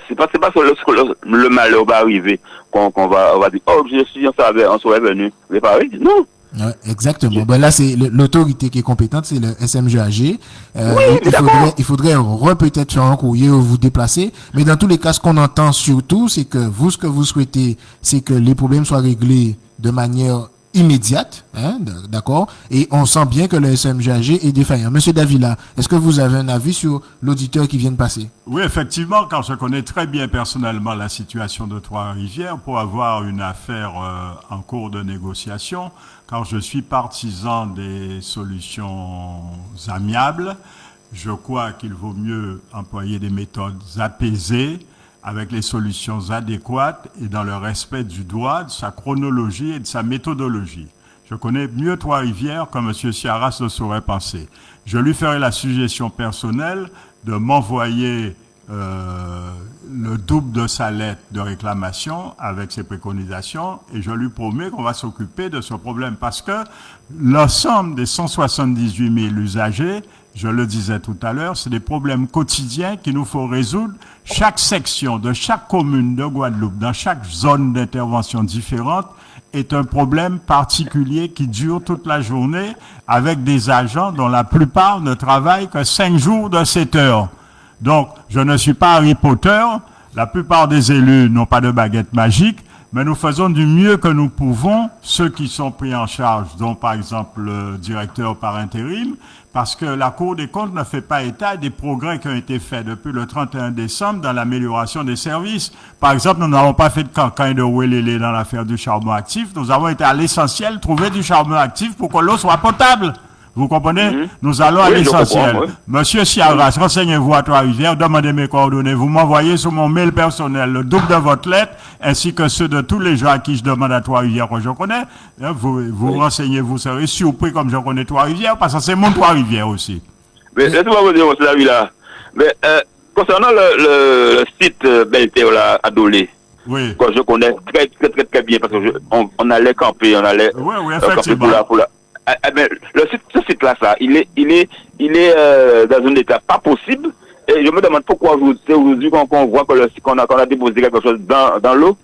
C'est pas le malheur va arriver qu'on va dire, oh, je suis on serait venu réparer. Non.
Ouais, exactement. Ben là, c'est l'autorité qui est compétente, c'est le SMGAG. Il faudrait peut-être faire un courrier ou vous déplacer. Mais dans tous les cas, ce qu'on entend surtout, c'est que ce que vous souhaitez, c'est que les problèmes soient réglés de manière immédiate, hein, d'accord? Et on sent bien que le SMGAG est défaillant. Monsieur Davila, est-ce que vous avez un avis sur l'auditeur qui vient de passer?
Oui, effectivement, car je connais très bien personnellement la situation de Trois-Rivières pour avoir une affaire en cours de négociation, car je suis partisan des solutions amiables. Je crois qu'il vaut mieux employer des méthodes apaisées, avec les solutions adéquates et dans le respect du droit, de sa chronologie et de sa méthodologie. Je connais mieux Trois-Rivières que M. Ciaras le saurait penser. Je lui ferai la suggestion personnelle de m'envoyer le double de sa lettre de réclamation avec ses préconisations et je lui promets qu'on va s'occuper de ce problème parce que l'ensemble des 178 000 usagers, je le disais tout à l'heure, c'est des problèmes quotidiens qu'il nous faut résoudre. Chaque section de chaque commune de Guadeloupe, dans chaque zone d'intervention différente, est un problème particulier qui dure toute la journée avec des agents dont la plupart ne travaillent que 5 jours de 7 heures. Donc, je ne suis pas Harry Potter. La plupart des élus n'ont pas de baguette magique, mais nous faisons du mieux que nous pouvons, ceux qui sont pris en charge, dont par exemple le directeur par intérim, parce que la Cour des comptes ne fait pas état des progrès qui ont été faits depuis le 31 décembre dans l'amélioration des services. Par exemple, nous n'avons pas fait de campagne de Ouelélé dans l'affaire du charbon actif. Nous avons été à l'essentiel, trouver du charbon actif pour que l'eau soit potable. Vous comprenez? Nous allons à l'essentiel. Monsieur Ciaras, renseignez-vous à Trois-Rivières, demandez mes coordonnées. Vous m'envoyez sur mon mail personnel le double de votre lettre, ainsi que ceux de tous les gens à qui je demande à Trois-Rivières que je connais. Vous renseignez, vous serez surpris comme je connais Trois-Rivières, parce que c'est mon Trois-Rivières aussi.
Mais laissez-moi vous dire, monsieur Davila, mais concernant le site Belterre à Dolé,
oui,
que je connais très bien, parce que on allait camper,
oui, effectivement.
Ce site-là, il est dans un état pas possible. Et je me demande pourquoi aujourd'hui qu'on voit qu'on a déposé quelque chose dans l'eau.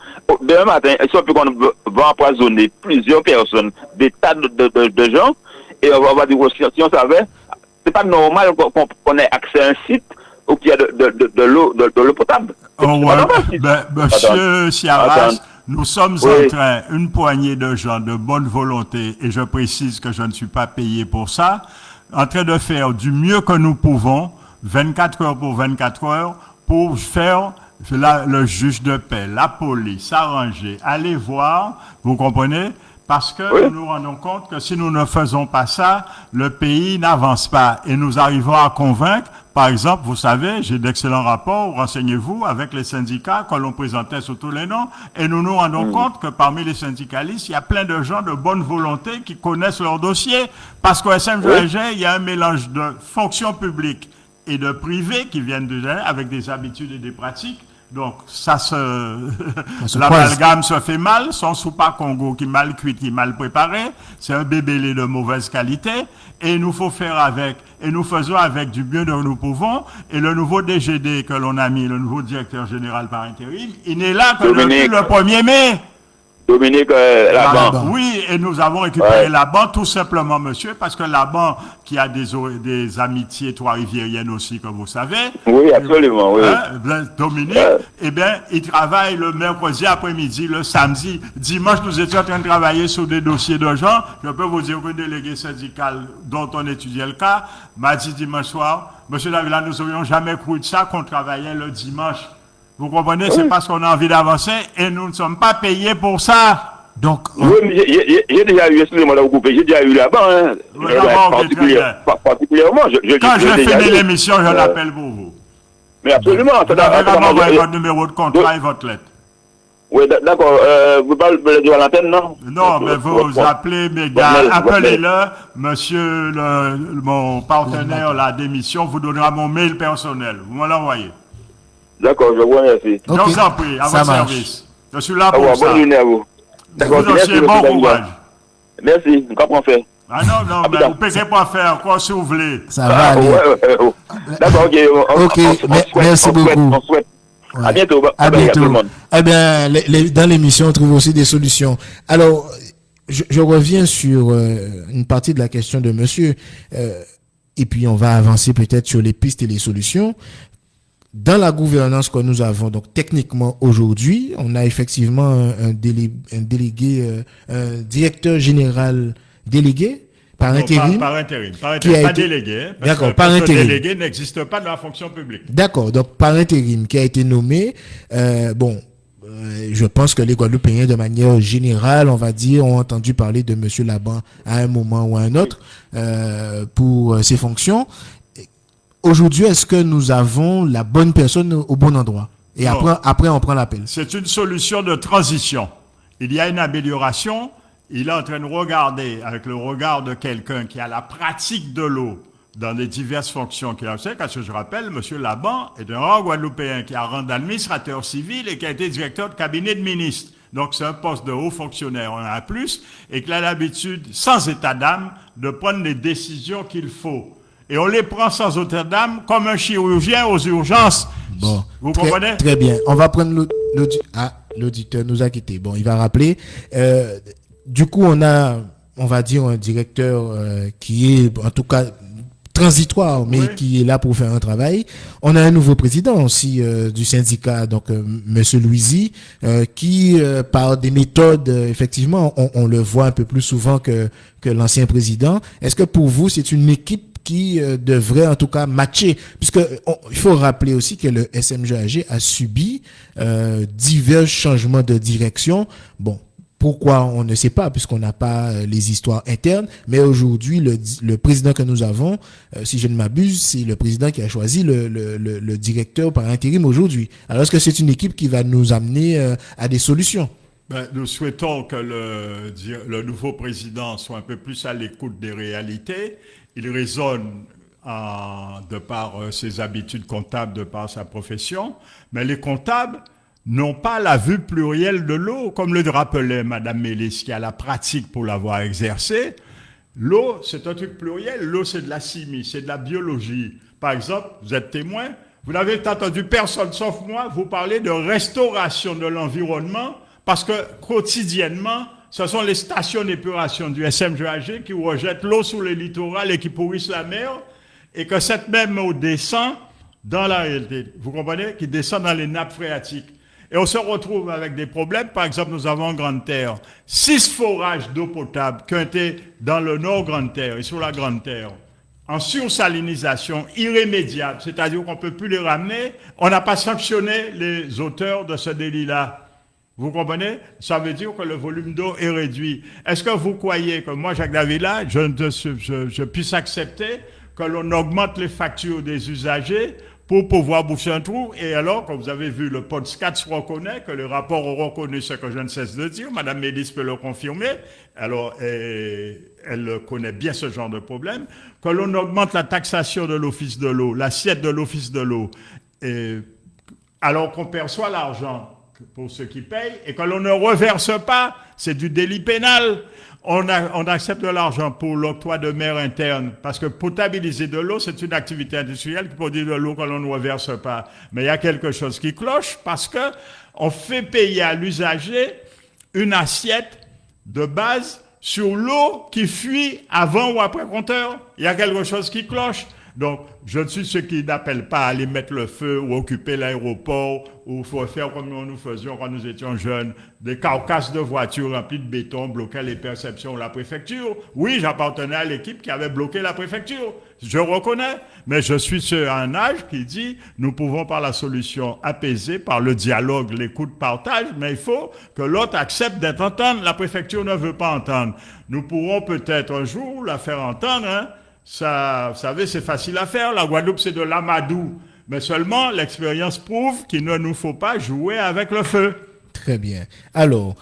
Demain matin, il qu'on va empoisonner plusieurs personnes, des tas de gens. Et on va dire aussi, si on savait, c'est pas normal qu'on ait accès à un site où il y a de l'eau potable.
Monsieur Ciaras, nous sommes en train, une poignée de gens de bonne volonté, et je précise que je ne suis pas payé pour ça, en train de faire du mieux que nous pouvons, 24 heures pour 24 heures, pour faire le juge de paix, la police, s'arranger, aller voir, vous comprenez? Parce que nous nous rendons compte que si nous ne faisons pas ça, le pays n'avance pas. Et nous arrivons à convaincre, par exemple, vous savez, j'ai d'excellents rapports, renseignez-vous, avec les syndicats que l'on présentait sous tous les noms, et nous nous rendons compte que parmi les syndicalistes, il y a plein de gens de bonne volonté qui connaissent leur dossier, parce qu'au SMGAG, il y a un mélange de fonction publique et de privé qui viennent déjà avec des habitudes et des pratiques. Donc, l'amalgame se fait mal, son soupa Congo qui est mal cuit, qui est mal préparé, c'est un bébélé de mauvaise qualité, et il nous faut faire avec, et nous faisons avec du mieux dont nous pouvons, et le nouveau DGD que l'on a mis, le nouveau directeur général par intérim, il n'est là que depuis le 1er mai.
Dominique Laban.
Oui, et nous avons récupéré Laban tout simplement, monsieur, parce que Laban, qui a des amitiés Trois-Riviériennes aussi, comme vous savez.
Oui, absolument, oui.
Dominique, eh bien, il travaille le mercredi après-midi, le samedi. Dimanche, nous étions en train de travailler sur des dossiers de gens. Je peux vous dire que le délégué syndical dont on étudiait le cas m'a dit dimanche soir, monsieur Davila, nous n'aurions jamais cru de ça qu'on travaillait le dimanche. Vous comprenez, c'est parce qu'on a envie d'avancer et nous ne sommes pas payés pour ça.
Donc,
oui, j'ai déjà eu, excusez-moi de vous couper, j'ai déjà eu là-bas,
particulièrement. Quand je finis l'émission, je l'appelle pour vous.
Mais absolument.
Vous avez vraiment envoyé votre numéro de contrat et votre lettre.
Oui, d'accord. Vous parlez de l'antenne, non?
Non, mais vous appelez mes gars, appelez-le, monsieur mon partenaire, la démission, vous donnera mon mail personnel. Vous me l'envoyez.
D'accord, je vous remercie.
Je vous en prie, à votre service. Je suis là pour ça.
Bonne journée à vous.
D'accord, merci, bon courage.
Merci, comment faire?
Ah non, mais vous ne pouvez pas faire, quoi, si vous voulez.
Ça va aller.
D'accord, ok.
Merci beaucoup.
On souhaite. À bientôt.
À bientôt.
Tout le monde.
Eh bien, dans l'émission, on trouve aussi des solutions. Alors, je reviens sur une partie de la question de monsieur, et puis on va avancer peut-être sur les pistes et les solutions. Dans la gouvernance que nous avons, donc techniquement aujourd'hui, on a effectivement un délégué, un directeur général délégué par intérim.
Par intérim, pas délégué.
D'accord, par intérim.
Le délégué n'existe pas dans la fonction publique.
D'accord, donc par intérim qui a été nommé. Je pense que les Guadeloupéens, de manière générale, on va dire, ont entendu parler de monsieur Laban à un moment ou à un autre pour ses fonctions. Aujourd'hui, est-ce que nous avons la bonne personne au bon endroit? Et après, on prend l'appel.
C'est une solution de transition. Il y a une amélioration. Il est en train de regarder, avec le regard de quelqu'un qui a la pratique de l'eau dans les diverses fonctions qu'il a fait, parce que je rappelle, M. Laban est un rang guadeloupéen qui a rang d'administrateur civil et qui a été directeur de cabinet de ministre. Donc, c'est un poste de haut fonctionnaire, on en a plus, et qu'il a l'habitude, sans état d'âme, de prendre les décisions qu'il faut. Et on les prend sans état d'âme comme un chirurgien aux urgences.
Bon.
Vous comprenez?
Très bien. On va prendre l'auditeur nous a quittés. Bon, il va rappeler. Du coup, on va dire, un directeur qui est, en tout cas, transitoire, mais qui est là pour faire un travail. On a un nouveau président aussi du syndicat, donc Monsieur Louisy, qui, par des méthodes, effectivement, on le voit un peu plus souvent que l'ancien président. Est-ce que pour vous, c'est une équipe qui devrait en tout cas matcher, puisque il faut rappeler aussi que le SMGAG a subi divers changements de direction. Bon, pourquoi on ne sait pas, puisqu'on n'a pas les histoires internes, mais aujourd'hui le président que nous avons, si je ne m'abuse, c'est le président qui a choisi le directeur par intérim aujourd'hui. Alors est-ce que c'est une équipe qui va nous amener à des solutions?
Nous souhaitons que le nouveau président soit un peu plus à l'écoute des réalités. Il raisonne de par ses habitudes comptables, de par sa profession, mais les comptables n'ont pas la vue plurielle de l'eau, comme le rappelait Mme Mélis, qui a la pratique pour l'avoir exercée. L'eau, c'est un truc pluriel. L'eau, c'est de la chimie, c'est de la biologie. Par exemple, vous êtes témoin, vous n'avez entendu personne, sauf moi, vous parler de restauration de l'environnement, parce que quotidiennement, ce sont les stations d'épuration du SMGAG qui rejettent l'eau sous les littorales et qui pourrissent la mer, et que cette même eau descend dans la réalité, vous comprenez, qui descend dans les nappes phréatiques. Et on se retrouve avec des problèmes. Par exemple, nous avons en Grande Terre 6 forages d'eau potable qui ont été dans le Nord Grande Terre et sur la Grande Terre en sursalinisation irrémédiable, c'est-à-dire qu'on ne peut plus les ramener. On n'a pas sanctionné les auteurs de ce délit-là. Vous comprenez? Ça veut dire que le volume d'eau est réduit. Est-ce que vous croyez que moi, Jacques Davila, je puisse accepter que l'on augmente les factures des usagers pour pouvoir bouffer un trou? Et alors, comme vous avez vu, le PODSCAT se reconnaît, que le rapport reconnaît ce que je ne cesse de dire, Mme Mélis peut le confirmer, alors elle connaît bien ce genre de problème, que l'on augmente la taxation de l'Office de l'eau, l'assiette de l'Office de l'eau, alors qu'on perçoit l'argent pour ceux qui payent, et que l'on ne reverse pas, c'est du délit pénal. On accepte de l'argent pour l'octroi de mer interne, parce que potabiliser de l'eau, c'est une activité industrielle qui produit de l'eau que l'on ne reverse pas. Mais il y a quelque chose qui cloche, parce que on fait payer à l'usager une assiette de base sur l'eau qui fuit avant ou après compteur. Il y a quelque chose qui cloche. Donc, je ne suis ceux qui n'appellent pas à aller mettre le feu ou occuper l'aéroport ou faut faire comme nous faisions quand nous étions jeunes, des carcasses de voitures remplies de béton bloquaient les perceptions de la préfecture. Oui, j'appartenais à l'équipe qui avait bloqué la préfecture. Je reconnais, mais je suis sur un âge qui dit nous pouvons par la solution apaiser, par le dialogue, l'écoute, partage, mais il faut que l'autre accepte d'être entendu. La préfecture ne veut pas entendre. Nous pourrons peut-être un jour la faire entendre, hein. Ça, vous savez, c'est facile à faire. La Guadeloupe, c'est de l'amadou. Mais seulement, l'expérience prouve qu'il ne nous faut pas jouer avec le feu.
Très bien. Alors,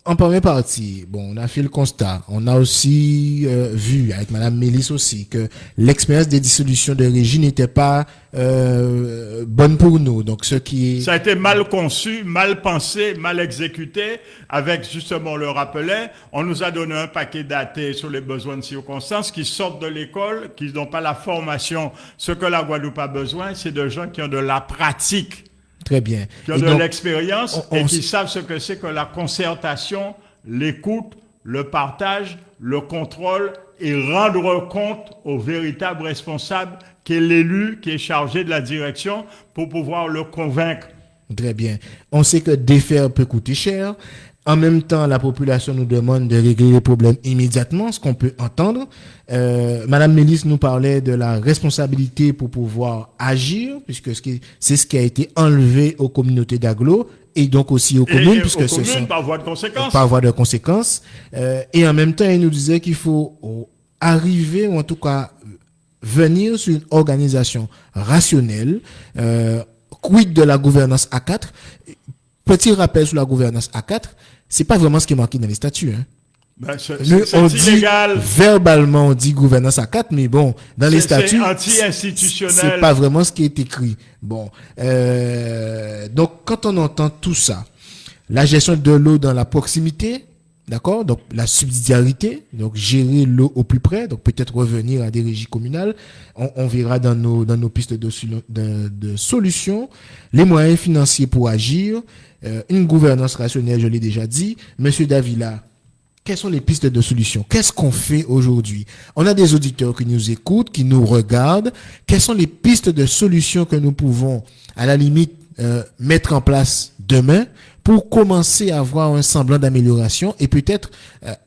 en première partie, bon, on a fait le constat. On a aussi vu, avec Madame Mélis aussi, que l'expérience des dissolutions de régie n'était pas bonne pour nous. Donc, ce qui est...
Ça a été mal conçu, mal pensé, mal exécuté. Avec, justement, le rappelait, on nous a donné un paquet daté sur les besoins de circonstances qui sortent de l'école, qui n'ont pas la formation. Ce que la Guadeloupe a besoin, c'est de gens qui ont de la pratique.
Très bien.
Qui ont de l'expérience et qui savent ce que c'est que la concertation, l'écoute, le partage, le contrôle et rendre compte au véritable responsable qui est l'élu, qui est chargé de la direction pour pouvoir le convaincre.
Très bien. On sait que défaire peut coûter cher. En même temps, la population nous demande de régler les problèmes immédiatement, ce qu'on peut entendre. Madame Mélis nous parlait de la responsabilité pour pouvoir agir, puisque c'est ce qui a été enlevé aux communautés d'agglo et donc aussi aux communes, puisque ce sont
par voie de conséquence.
Par voie de conséquence. Et en même temps, il nous disait qu'il faut arriver, ou en tout cas venir sur une organisation rationnelle. Quid de la gouvernance A4? Petit rappel sur la gouvernance A4. C'est pas vraiment ce qui est marqué dans les statuts, hein.
Ben, c'est
illégal. Verbalement, on dit gouvernance à 4, mais bon, dans les statuts,
c'est anti-institutionnel.
C'est pas vraiment ce qui est écrit. Bon, donc quand on entend tout ça, la gestion de l'eau dans la proximité, d'accord, donc la subsidiarité, donc gérer l'eau au plus près, donc peut-être revenir à des régies communales, on verra dans nos pistes de solutions, les moyens financiers pour agir, une gouvernance rationnelle, je l'ai déjà dit. Monsieur Davila, quelles sont les pistes de solutions? Qu'est-ce qu'on fait aujourd'hui? On a des auditeurs qui nous écoutent, qui nous regardent. Quelles sont les pistes de solutions que nous pouvons, à la limite, mettre en place demain pour commencer à avoir un semblant d'amélioration et peut-être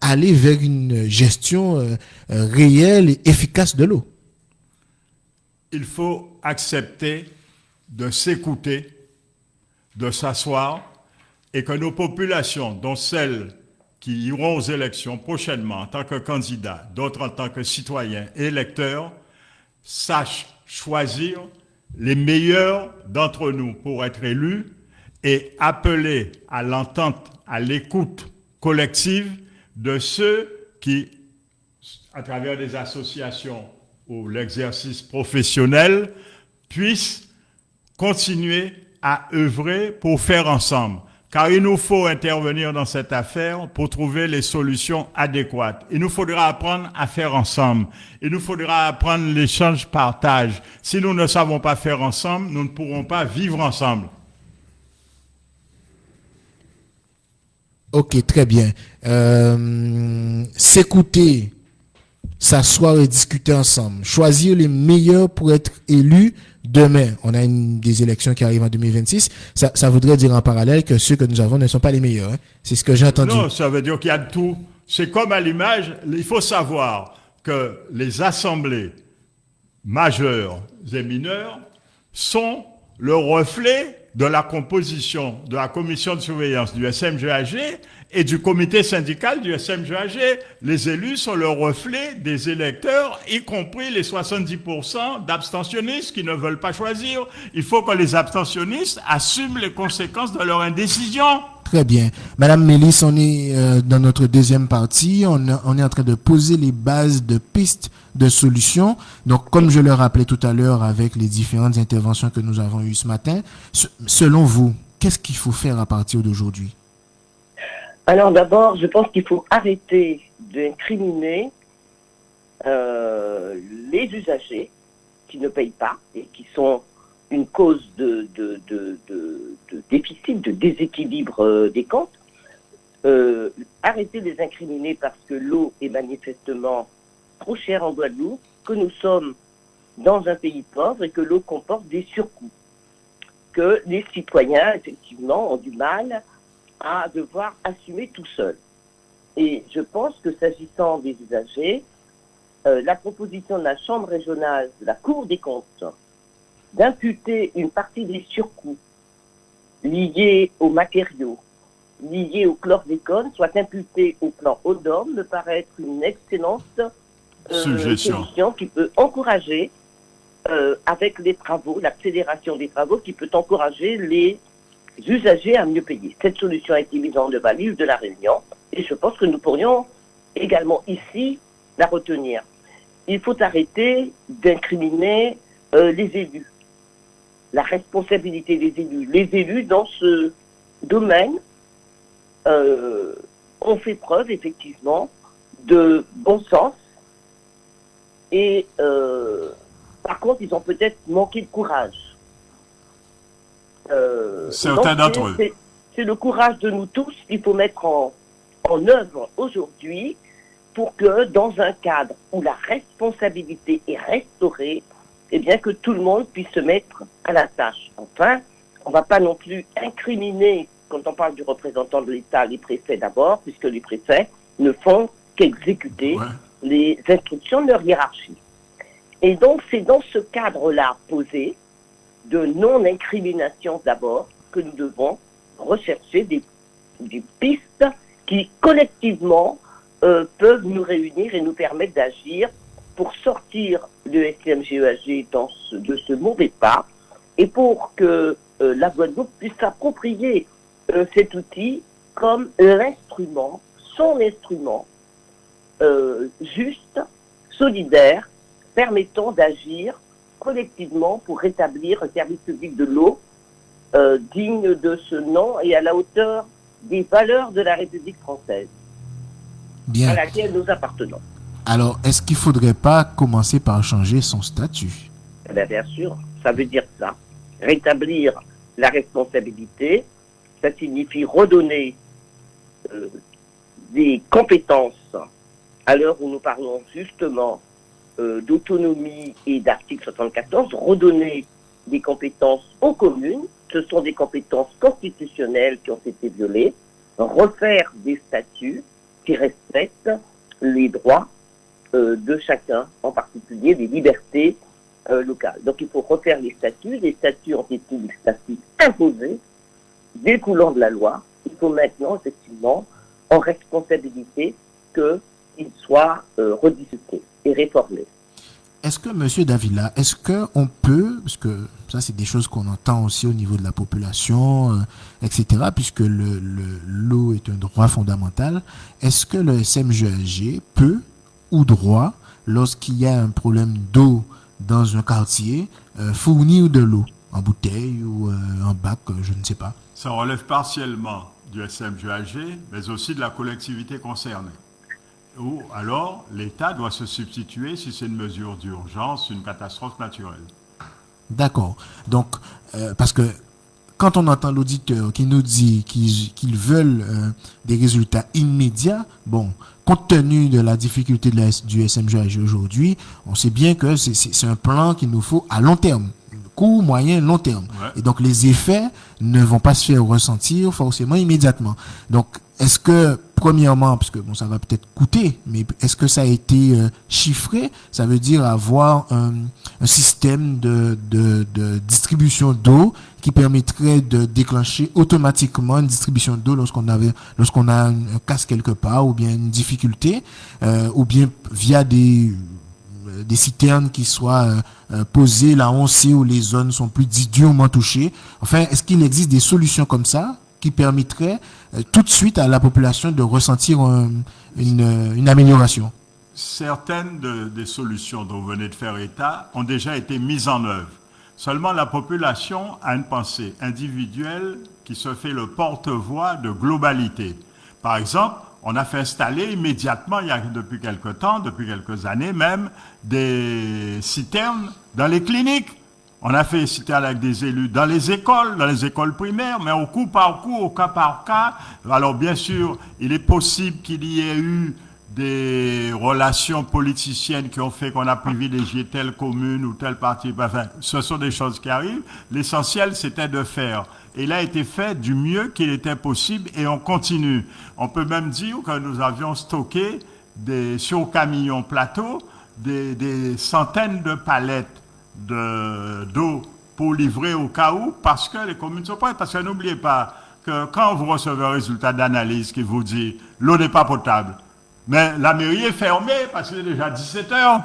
aller vers une gestion réelle et efficace de l'eau?
Il faut accepter de s'écouter, de s'asseoir, et que nos populations, dont celles qui iront aux élections prochainement en tant que candidats, d'autres en tant que citoyens et électeurs, sachent choisir les meilleurs d'entre nous pour être élus et appeler à l'entente, à l'écoute collective de ceux qui, à travers des associations ou l'exercice professionnel, puissent continuer à œuvrer pour faire ensemble. Car il nous faut intervenir dans cette affaire pour trouver les solutions adéquates. Il nous faudra apprendre à faire ensemble. Il nous faudra apprendre l'échange-partage. Si nous ne savons pas faire ensemble, nous ne pourrons pas vivre ensemble.
Ok, très bien. S'écouter, s'asseoir et discuter ensemble. Choisir les meilleurs pour être élus demain. On a des élections qui arrivent en 2026. Ça voudrait dire en parallèle que ceux que nous avons ne sont pas les meilleurs, hein. C'est ce que j'ai entendu.
Non, ça veut dire qu'il y a de tout. C'est comme à l'image, il faut savoir que les assemblées majeures et mineures sont le reflet de la composition de la commission de surveillance du SMGAG et du comité syndical du SMGAG. Les élus sont le reflet des électeurs, y compris les 70% d'abstentionnistes qui ne veulent pas choisir. Il faut que les abstentionnistes assument les conséquences de leur indécision.
Très bien. Madame Mélis, on est dans notre deuxième partie. On est en train de poser les bases de pistes de solutions. Donc, comme je le rappelais tout à l'heure avec les différentes interventions que nous avons eues ce matin, selon vous, qu'est-ce qu'il faut faire à partir d'aujourd'hui?
Alors d'abord, je pense qu'il faut arrêter d'incriminer les usagers qui ne payent pas et qui sont une cause de déficit, de déséquilibre des comptes. Arrêter de les incriminer parce que l'eau est manifestement trop chère en Guadeloupe, que nous sommes dans un pays pauvre et que l'eau comporte des surcoûts, que les citoyens, effectivement, ont du mal à devoir assumer tout seul. Et je pense que s'agissant des usagers, la proposition de la Chambre régionale, de la Cour des comptes, d'imputer une partie des surcoûts liés aux matériaux, liés au chlordécone, soit imputée au plan ODOM, me paraît être une excellente solution qui peut encourager avec les travaux, l'accélération des travaux qui peut encourager les usagers à mieux payer. Cette solution a été mise en œuvre à l'île de la Réunion et je pense que nous pourrions également ici la retenir. Il faut arrêter d'incriminer les élus, la responsabilité des élus. Les élus dans ce domaine ont fait preuve effectivement de bon sens et par contre ils ont peut-être manqué de courage.
Certains d'entre eux.
C'est le courage de nous tous qu'il faut mettre en œuvre aujourd'hui pour que dans un cadre où la responsabilité est restaurée, eh bien que tout le monde puisse se mettre à la tâche. Enfin, on ne va pas non plus incriminer, quand on parle du représentant de l'État, les préfets d'abord, puisque les préfets ne font qu'exécuter les instructions de leur hiérarchie. Et donc, c'est dans ce cadre-là posé, de non-incrimination d'abord, que nous devons rechercher des pistes qui, collectivement, peuvent nous réunir et nous permettre d'agir pour sortir le SMGEAG de ce mauvais pas et pour que la Guadeloupe puisse s'approprier cet outil comme l'instrument, son instrument juste, solidaire, permettant d'agir collectivement pour rétablir un service public de l'eau digne de ce nom et à la hauteur des valeurs de la République française,
Bien.
à laquelle nous appartenons.
Alors, est-ce qu'il ne faudrait pas commencer par changer son statut?
Eh bien sûr, ça veut dire ça. Rétablir la responsabilité, ça signifie redonner des compétences à l'heure où nous parlons justement d'autonomie et d'article 74, redonner des compétences aux communes, ce sont des compétences constitutionnelles qui ont été violées, refaire des statuts qui respectent les droits de chacun, en particulier les libertés locales. Donc il faut refaire les statuts ont été des statuts imposés, découlant de la loi. Il faut maintenant, effectivement, en responsabilité, qu'ils soient rediscutés et réformés.
Est-ce que, M. Davila, est-ce qu'on peut, parce que ça c'est des choses qu'on entend aussi au niveau de la population, etc., puisque l'eau est un droit fondamental, est-ce que le SMGEAG peut ou doit, lorsqu'il y a un problème d'eau dans un quartier, fournir de l'eau en bouteille ou en bac, je ne sais pas?
Ça relève partiellement du SMGEAG, mais aussi de la collectivité concernée. Ou alors, l'État doit se substituer si c'est une mesure d'urgence, une catastrophe naturelle.
D'accord. Donc, parce que quand on entend l'auditeur qui nous dit qu'ils veulent des résultats immédiats, bon, compte tenu de la difficulté du SMGEAG aujourd'hui, on sait bien que c'est un plan qu'il nous faut à long terme. Court, moyen, long terme. Ouais. Et donc, les effets ne vont pas se faire ressentir forcément immédiatement. Donc, est-ce que, premièrement, parce que bon, ça va peut-être coûter, mais est-ce que ça a été chiffré? Ça veut dire avoir un système de distribution d'eau qui permettrait de déclencher automatiquement une distribution d'eau lorsqu'on a un casse quelque part, ou bien une difficulté, ou bien via des citernes qui soient posées là où on sait où les zones sont plus durement touchées. Enfin, est-ce qu'il existe des solutions comme ça qui permettraient tout de suite à la population de ressentir une amélioration?
Certaines des solutions dont vous venez de faire état ont déjà été mises en œuvre. Seulement, la population a une pensée individuelle qui se fait le porte-voix de globalité. Par exemple, on a fait installer immédiatement, depuis quelques années même, des citernes dans les cliniques. On a fait citernes avec des élus dans les écoles primaires, mais au coup par coup, au cas par cas. Alors bien sûr, il est possible qu'il y ait eu des relations politiciennes qui ont fait qu'on a privilégié telle commune ou tel parti. Enfin, ce sont des choses qui arrivent. L'essentiel, c'était de faire. Et il a été fait du mieux qu'il était possible et on continue. On peut même dire que nous avions stocké sur camion plateau des centaines de palettes d'eau pour livrer au cas où, parce que les communes sont prêtes. Parce que n'oubliez pas que quand vous recevez un résultat d'analyse qui vous dit l'eau n'est pas potable, mais la mairie est fermée parce qu'il est déjà 17 heures,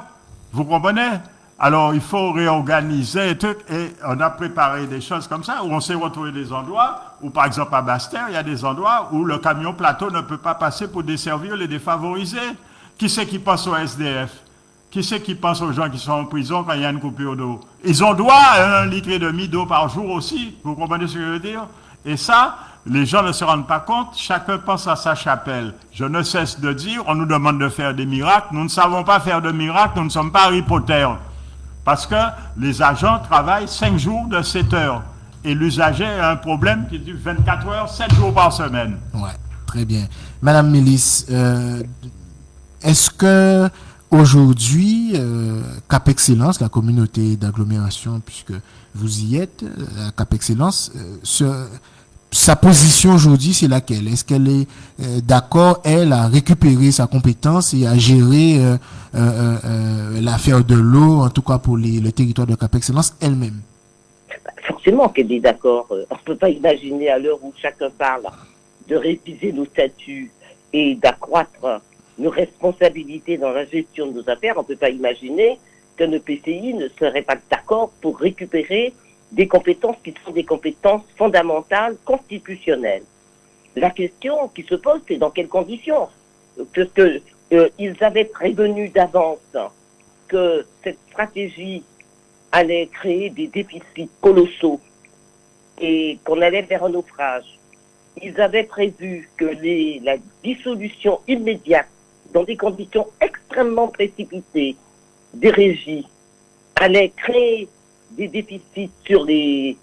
vous comprenez? Alors, il faut réorganiser et tout, et on a préparé des choses comme ça, où on s'est retrouvé des endroits, où par exemple à Basse-Terre, il y a des endroits où le camion plateau ne peut pas passer pour desservir les défavorisés. Qui c'est qui pense aux SDF? Qui c'est qui pense aux gens qui sont en prison quand il y a une coupure d'eau? Ils ont droit à 1,5 litre d'eau par jour aussi, vous comprenez ce que je veux dire? Et ça, les gens ne se rendent pas compte, chacun pense à sa chapelle. Je ne cesse de dire, on nous demande de faire des miracles, nous ne savons pas faire de miracles, nous ne sommes pas Harry Potter. Parce que les agents travaillent 5 jours de 7 heures. Et l'usager a un problème qui dure 24 heures, 7 jours par semaine.
Ouais, très bien. Madame Mélis, est-ce que aujourd'hui, Cap Excellence, la communauté d'agglomération, puisque vous y êtes, Cap Excellence, sa position aujourd'hui, c'est laquelle? Est-ce qu'elle est d'accord, elle, à récupérer sa compétence et à gérer l'affaire de l'eau, en tout cas pour le territoire de Cap Excellence elle-même?
Forcément qu'elle est d'accord. On ne peut pas imaginer à l'heure où chacun parle de réviser nos statuts et d'accroître nos responsabilités dans la gestion de nos affaires. On ne peut pas imaginer qu'un EPCI ne serait pas d'accord pour récupérer des compétences qui sont des compétences fondamentales, constitutionnelles. La question qui se pose, c'est dans quelles conditions? Parce que ils avaient prévenu d'avance que cette stratégie allait créer des déficits colossaux et qu'on allait vers un naufrage. Ils avaient prévu que la dissolution immédiate, dans des conditions extrêmement précipitées, des régies, allait créer des déficits sur les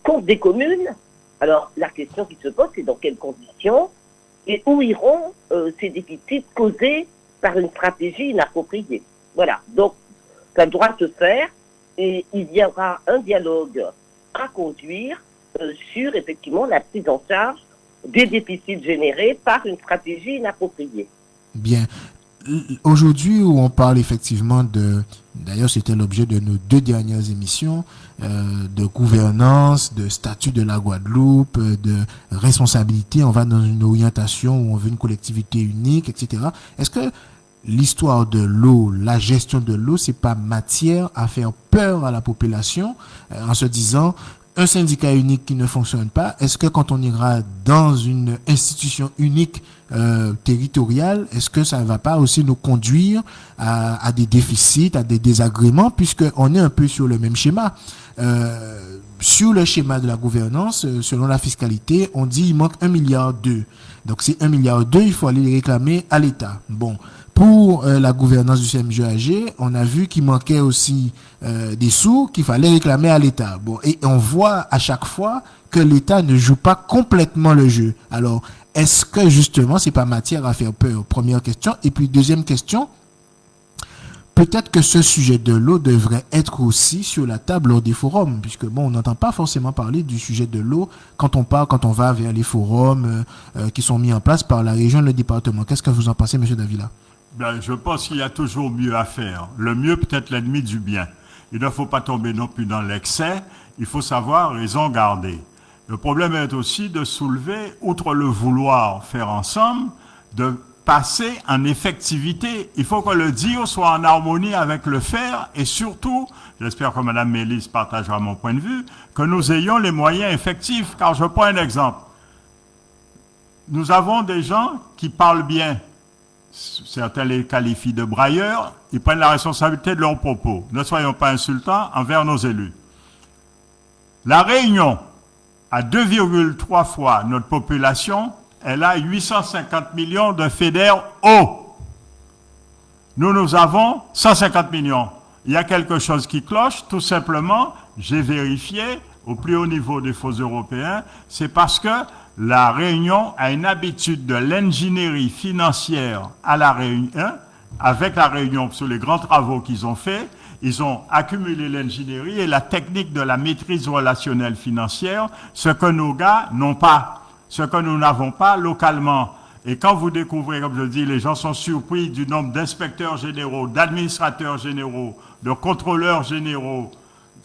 comptes des communes. Alors, la question qui se pose, c'est dans quelles conditions et où iront ces déficits causés par une stratégie inappropriée. Voilà. Donc, ça doit se faire et il y aura un dialogue à conduire sur, effectivement, la prise en charge des déficits générés par une stratégie inappropriée.
Bien. Aujourd'hui, où on parle effectivement d'ailleurs c'était l'objet de nos 2 dernières émissions, de gouvernance, de statut de la Guadeloupe, de responsabilité, on va dans une orientation où on veut une collectivité unique, etc. Est-ce que l'histoire de l'eau, la gestion de l'eau, c'est pas matière à faire peur à la population en se disant un syndicat unique qui ne fonctionne pas? Est-ce que quand on ira dans une institution unique territoriale, est-ce que ça ne va pas aussi nous conduire à des déficits, à des désagréments, puisqu'on est un peu sur le même schéma? Sur le schéma de la gouvernance, selon la fiscalité, on dit il manque 1,2 milliard. Donc c'est 1,2 milliard, il faut aller les réclamer à l'État. Bon. Pour la gouvernance du CMGAG, on a vu qu'il manquait aussi des sous qu'il fallait réclamer à l'État. Bon, et on voit à chaque fois que l'État ne joue pas complètement le jeu. Alors, est-ce que justement, c'est pas matière à faire peur? Première question. Et puis deuxième question, peut-être que ce sujet de l'eau devrait être aussi sur la table lors des forums, puisque bon, on n'entend pas forcément parler du sujet de l'eau quand on va vers les forums qui sont mis en place par la région et le département. Qu'est-ce que vous en pensez, Monsieur Davila?
Ben, je pense qu'il y a toujours mieux à faire. Le mieux peut être l'ennemi du bien. Il ne faut pas tomber non plus dans l'excès. Il faut savoir raison garder. Le problème est aussi de soulever, outre le vouloir faire ensemble, de passer en effectivité. Il faut que le dire soit en harmonie avec le faire et surtout, j'espère que Mme Mélis partagera mon point de vue, que nous ayons les moyens effectifs. Car je prends un exemple. Nous avons des gens qui parlent bien. Certains les qualifient de brailleurs, ils prennent la responsabilité de leurs propos. Ne soyons pas insultants envers nos élus. La Réunion a 2,3 fois notre population, elle a 850 millions de fédères eau. Nous avons 150 millions. Il y a quelque chose qui cloche, tout simplement, j'ai vérifié au plus haut niveau des fonds européens, c'est parce que la Réunion a une habitude de l'ingénierie financière à la Réunion, avec la Réunion sur les grands travaux qu'ils ont faits. Ils ont accumulé l'ingénierie et la technique de la maîtrise relationnelle financière, ce que nos gars n'ont pas, ce que nous n'avons pas localement. Et quand vous découvrez, comme je dis, les gens sont surpris du nombre d'inspecteurs généraux, d'administrateurs généraux, de contrôleurs généraux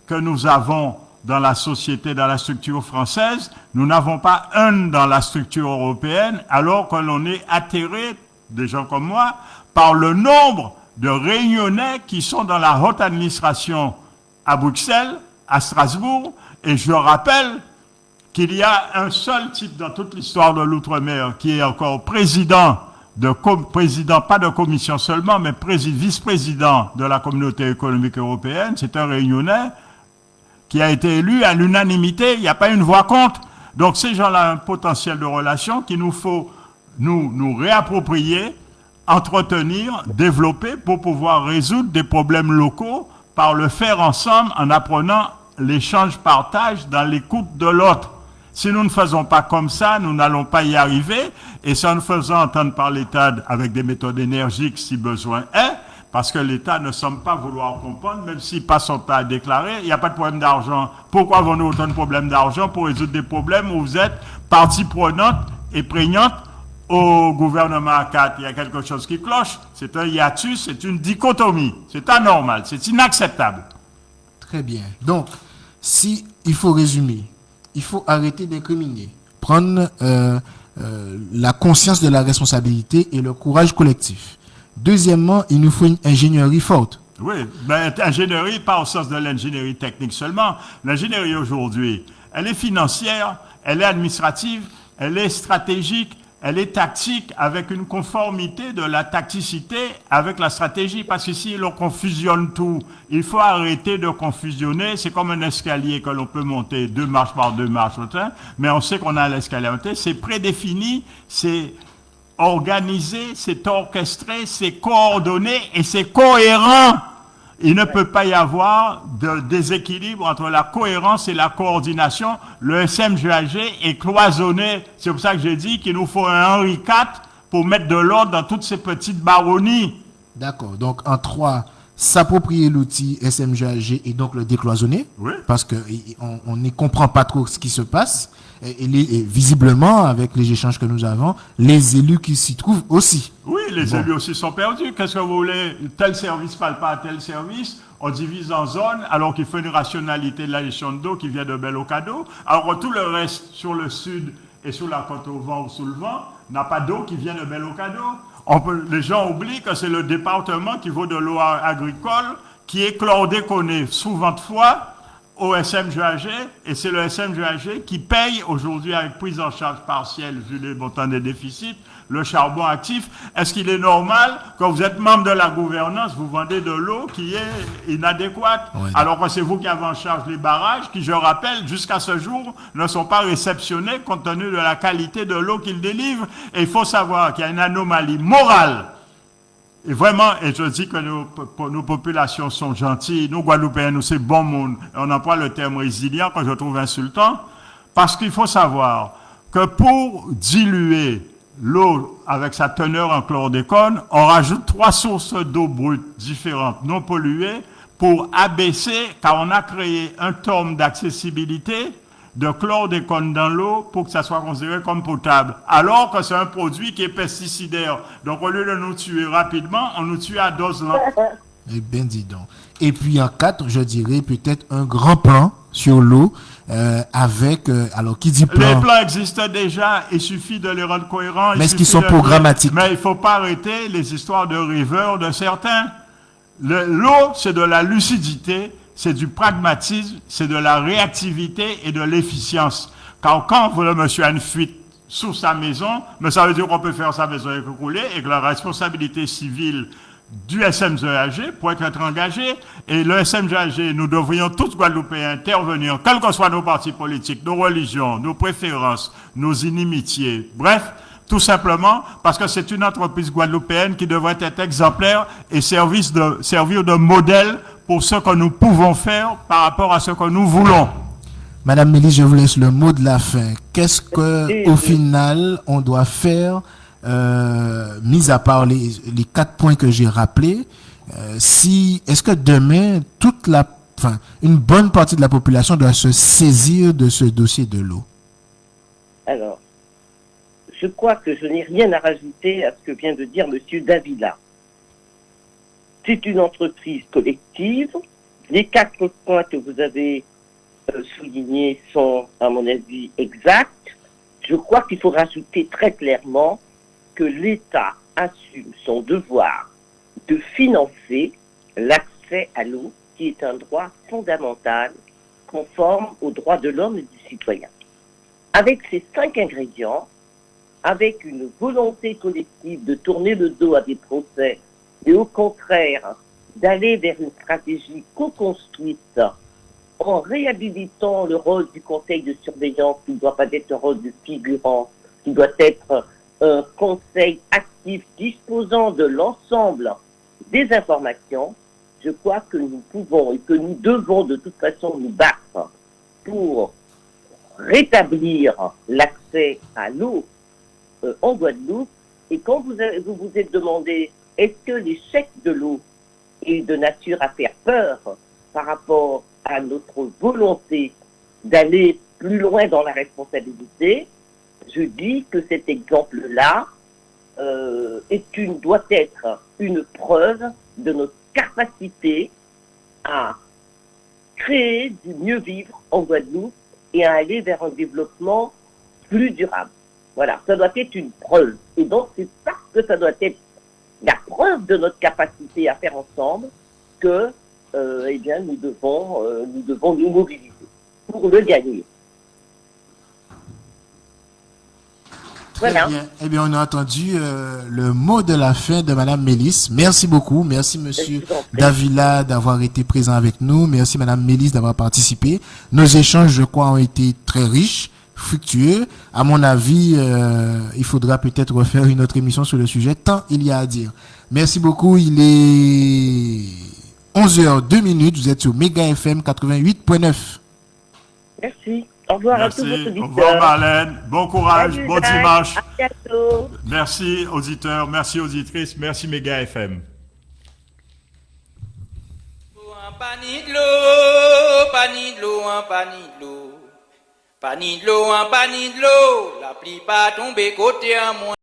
que nous avons dans la société, dans la structure française, nous n'avons pas un dans la structure européenne, alors que l'on est atterré, des gens comme moi, par le nombre de Réunionnais qui sont dans la haute administration à Bruxelles, à Strasbourg, et je rappelle qu'il y a un seul type dans toute l'histoire de l'outre-mer qui est encore président, pas de commission seulement, mais vice-président de la communauté économique européenne. C'est un Réunionnais qui a été élu à l'unanimité, il n'y a pas une voix contre. Donc ces gens-là ont un potentiel de relation qu'il nous faut nous réapproprier, entretenir, développer pour pouvoir résoudre des problèmes locaux par le faire ensemble en apprenant l'échange-partage dans l'écoute de l'autre. Si nous ne faisons pas comme ça, nous n'allons pas y arriver, et c'est en nous faisant entendre par l'État avec des méthodes énergiques si besoin est, parce que l'État ne semble pas vouloir comprendre, même s'il passe son temps à déclarer, il n'y a pas de problème d'argent. Pourquoi avons-nous autant de problèmes d'argent pour résoudre des problèmes où vous êtes partie prenante et prégnante au gouvernement à 4? Il y a quelque chose qui cloche, c'est un hiatus, c'est une dichotomie, c'est anormal, c'est inacceptable.
Très bien. Donc, si il faut résumer, il faut arrêter d'incriminer, prendre la conscience de la responsabilité et le courage collectif. Deuxièmement, il nous faut une ingénierie forte.
Oui, mais ingénierie, pas au sens de l'ingénierie technique seulement. L'ingénierie aujourd'hui, elle est financière, elle est administrative, elle est stratégique, elle est tactique, avec une conformité de la tacticité avec la stratégie, parce que si l'on confusionne tout, il faut arrêter de confusionner. C'est comme un escalier que l'on peut monter 2 marches par 2 marches, mais on sait qu'on a l'escalier à monter. C'est prédéfini, c'est organisé, c'est orchestré, c'est coordonné et c'est cohérent. Il ne peut pas y avoir de déséquilibre entre la cohérence et la coordination. Le SMGAG est cloisonné. C'est pour ça que j'ai dit qu'il nous faut un Henri IV pour mettre de l'ordre dans toutes ces petites baronnies.
D'accord. Donc, en 3, s'approprier l'outil SMGAG et donc le décloisonner.
Oui.
Parce qu'on ne comprend pas trop ce qui se passe. Et visiblement, avec les échanges que nous avons, les élus qui s'y trouvent aussi.
Oui, les élus aussi sont perdus. Qu'est-ce que vous voulez? Tel service parle pas à tel service. On divise en zones, alors qu'il faut une rationalité de la gestion d'eau qui vient de Bel-Ocado. Alors tout le reste, sur le sud et sur la côte au vent ou sous le vent, n'a pas d'eau qui vient de Bel-Ocado. Les gens oublient que c'est le département qui vaut de l'eau agricole, qui est chlordéconé souvent de fois au SMGAG, et c'est le SMGAG qui paye aujourd'hui, avec prise en charge partielle, vu les montants des déficits, le charbon actif. Est-ce qu'il est normal, quand vous êtes membre de la gouvernance, vous vendez de l'eau qui est inadéquate, alors que c'est vous qui avez en charge les barrages, qui, je rappelle, jusqu'à ce jour, ne sont pas réceptionnés compte tenu de la qualité de l'eau qu'ils délivrent. Et il faut savoir qu'il y a une anomalie morale. Et vraiment, et je dis que nos populations sont gentilles, nous Guadeloupéens, nous c'est bon monde, on emploie le terme résilient que je trouve insultant, parce qu'il faut savoir que pour diluer l'eau avec sa teneur en chlordécone, on rajoute 3 sources d'eau brute différentes, non polluées, pour abaisser, car on a créé un terme d'accessibilité de chlordécone dans l'eau pour que ça soit considéré comme potable, alors que c'est un produit qui est pesticidaire. Donc, au lieu de nous tuer rapidement, on nous tue à dose lente.
Eh bien, dis donc. Et puis, en 4, je dirais peut-être un grand plan sur l'eau avec... alors, qui dit plan?
Les plans existent déjà, il suffit de les rendre cohérents.
Mais est-ce qu'ils sont programmatiques?
Mais il ne faut pas arrêter les histoires de riveurs de certains. L'eau, c'est de la lucidité, c'est du pragmatisme, c'est de la réactivité et de l'efficience. Car quand le monsieur a une fuite sous sa maison, mais ça veut dire qu'on peut faire sa maison écroulée et que la responsabilité civile du SMGAG pourrait être engagée. Et le SMGAG, nous devrions tous Guadeloupéens intervenir, quels que soient nos partis politiques, nos religions, nos préférences, nos inimitiés, bref, tout simplement parce que c'est une entreprise guadeloupéenne qui devrait être exemplaire et servir de modèle pour ce que nous pouvons faire par rapport à ce que nous voulons.
Madame Mélis, je vous laisse le mot de la fin. Qu'est-ce que, au final, on doit faire, mis à part les 4 points que j'ai rappelés, est-ce que demain, une bonne partie de la population doit se saisir de ce dossier de l'eau?
Alors, je crois que je n'ai rien à rajouter à ce que vient de dire M. Davila. C'est une entreprise collective. Les 4 points que vous avez soulignés sont, à mon avis, exacts. Je crois qu'il faut rajouter très clairement que l'État assume son devoir de financer l'accès à l'eau, qui est un droit fondamental, conforme aux droits de l'homme et du citoyen. Avec ces 5 ingrédients, avec une volonté collective de tourner le dos à des procès et au contraire d'aller vers une stratégie co-construite en réhabilitant le rôle du conseil de surveillance qui ne doit pas être un rôle de figurant, qui doit être un conseil actif disposant de l'ensemble des informations, je crois que nous pouvons et que nous devons de toute façon nous battre pour rétablir l'accès à l'eau en Guadeloupe. Et quand vous vous êtes demandé est-ce que l'échec de l'eau est de nature à faire peur par rapport à notre volonté d'aller plus loin dans la responsabilité, je dis que cet exemple-là doit être une preuve de notre capacité à créer du mieux vivre en Guadeloupe et à aller vers un développement plus durable. Voilà, ça doit être une preuve. Et donc, c'est parce que ça doit être la preuve de notre capacité à faire ensemble que, eh bien, nous devons nous mobiliser pour le gagner. Voilà.
Eh bien, on a entendu le mot de la fin de Madame Mélis. Merci beaucoup. Merci Monsieur Davila d'avoir été présent avec nous. Merci Madame Mélis d'avoir participé. Nos échanges, je crois, ont été très riches, fructueux. À mon avis, il faudra peut-être refaire une autre émission sur le sujet, tant il y a à dire. Merci beaucoup. Il est 11h02. Vous êtes sur Méga FM 88.9.
Merci. Au revoir.
Merci.
À tous vos auditeurs.
Au revoir Marlène. Bon courage,
Salut,
bon
Jacques.
dimanche.
À bientôt.
Merci auditeurs, merci auditrices, merci Méga FM.
Pani de l'eau, pani de l'eau, un pani de l'eau. Pani de l'eau, un pani de l'eau. La pluie pas tomber côté à moi.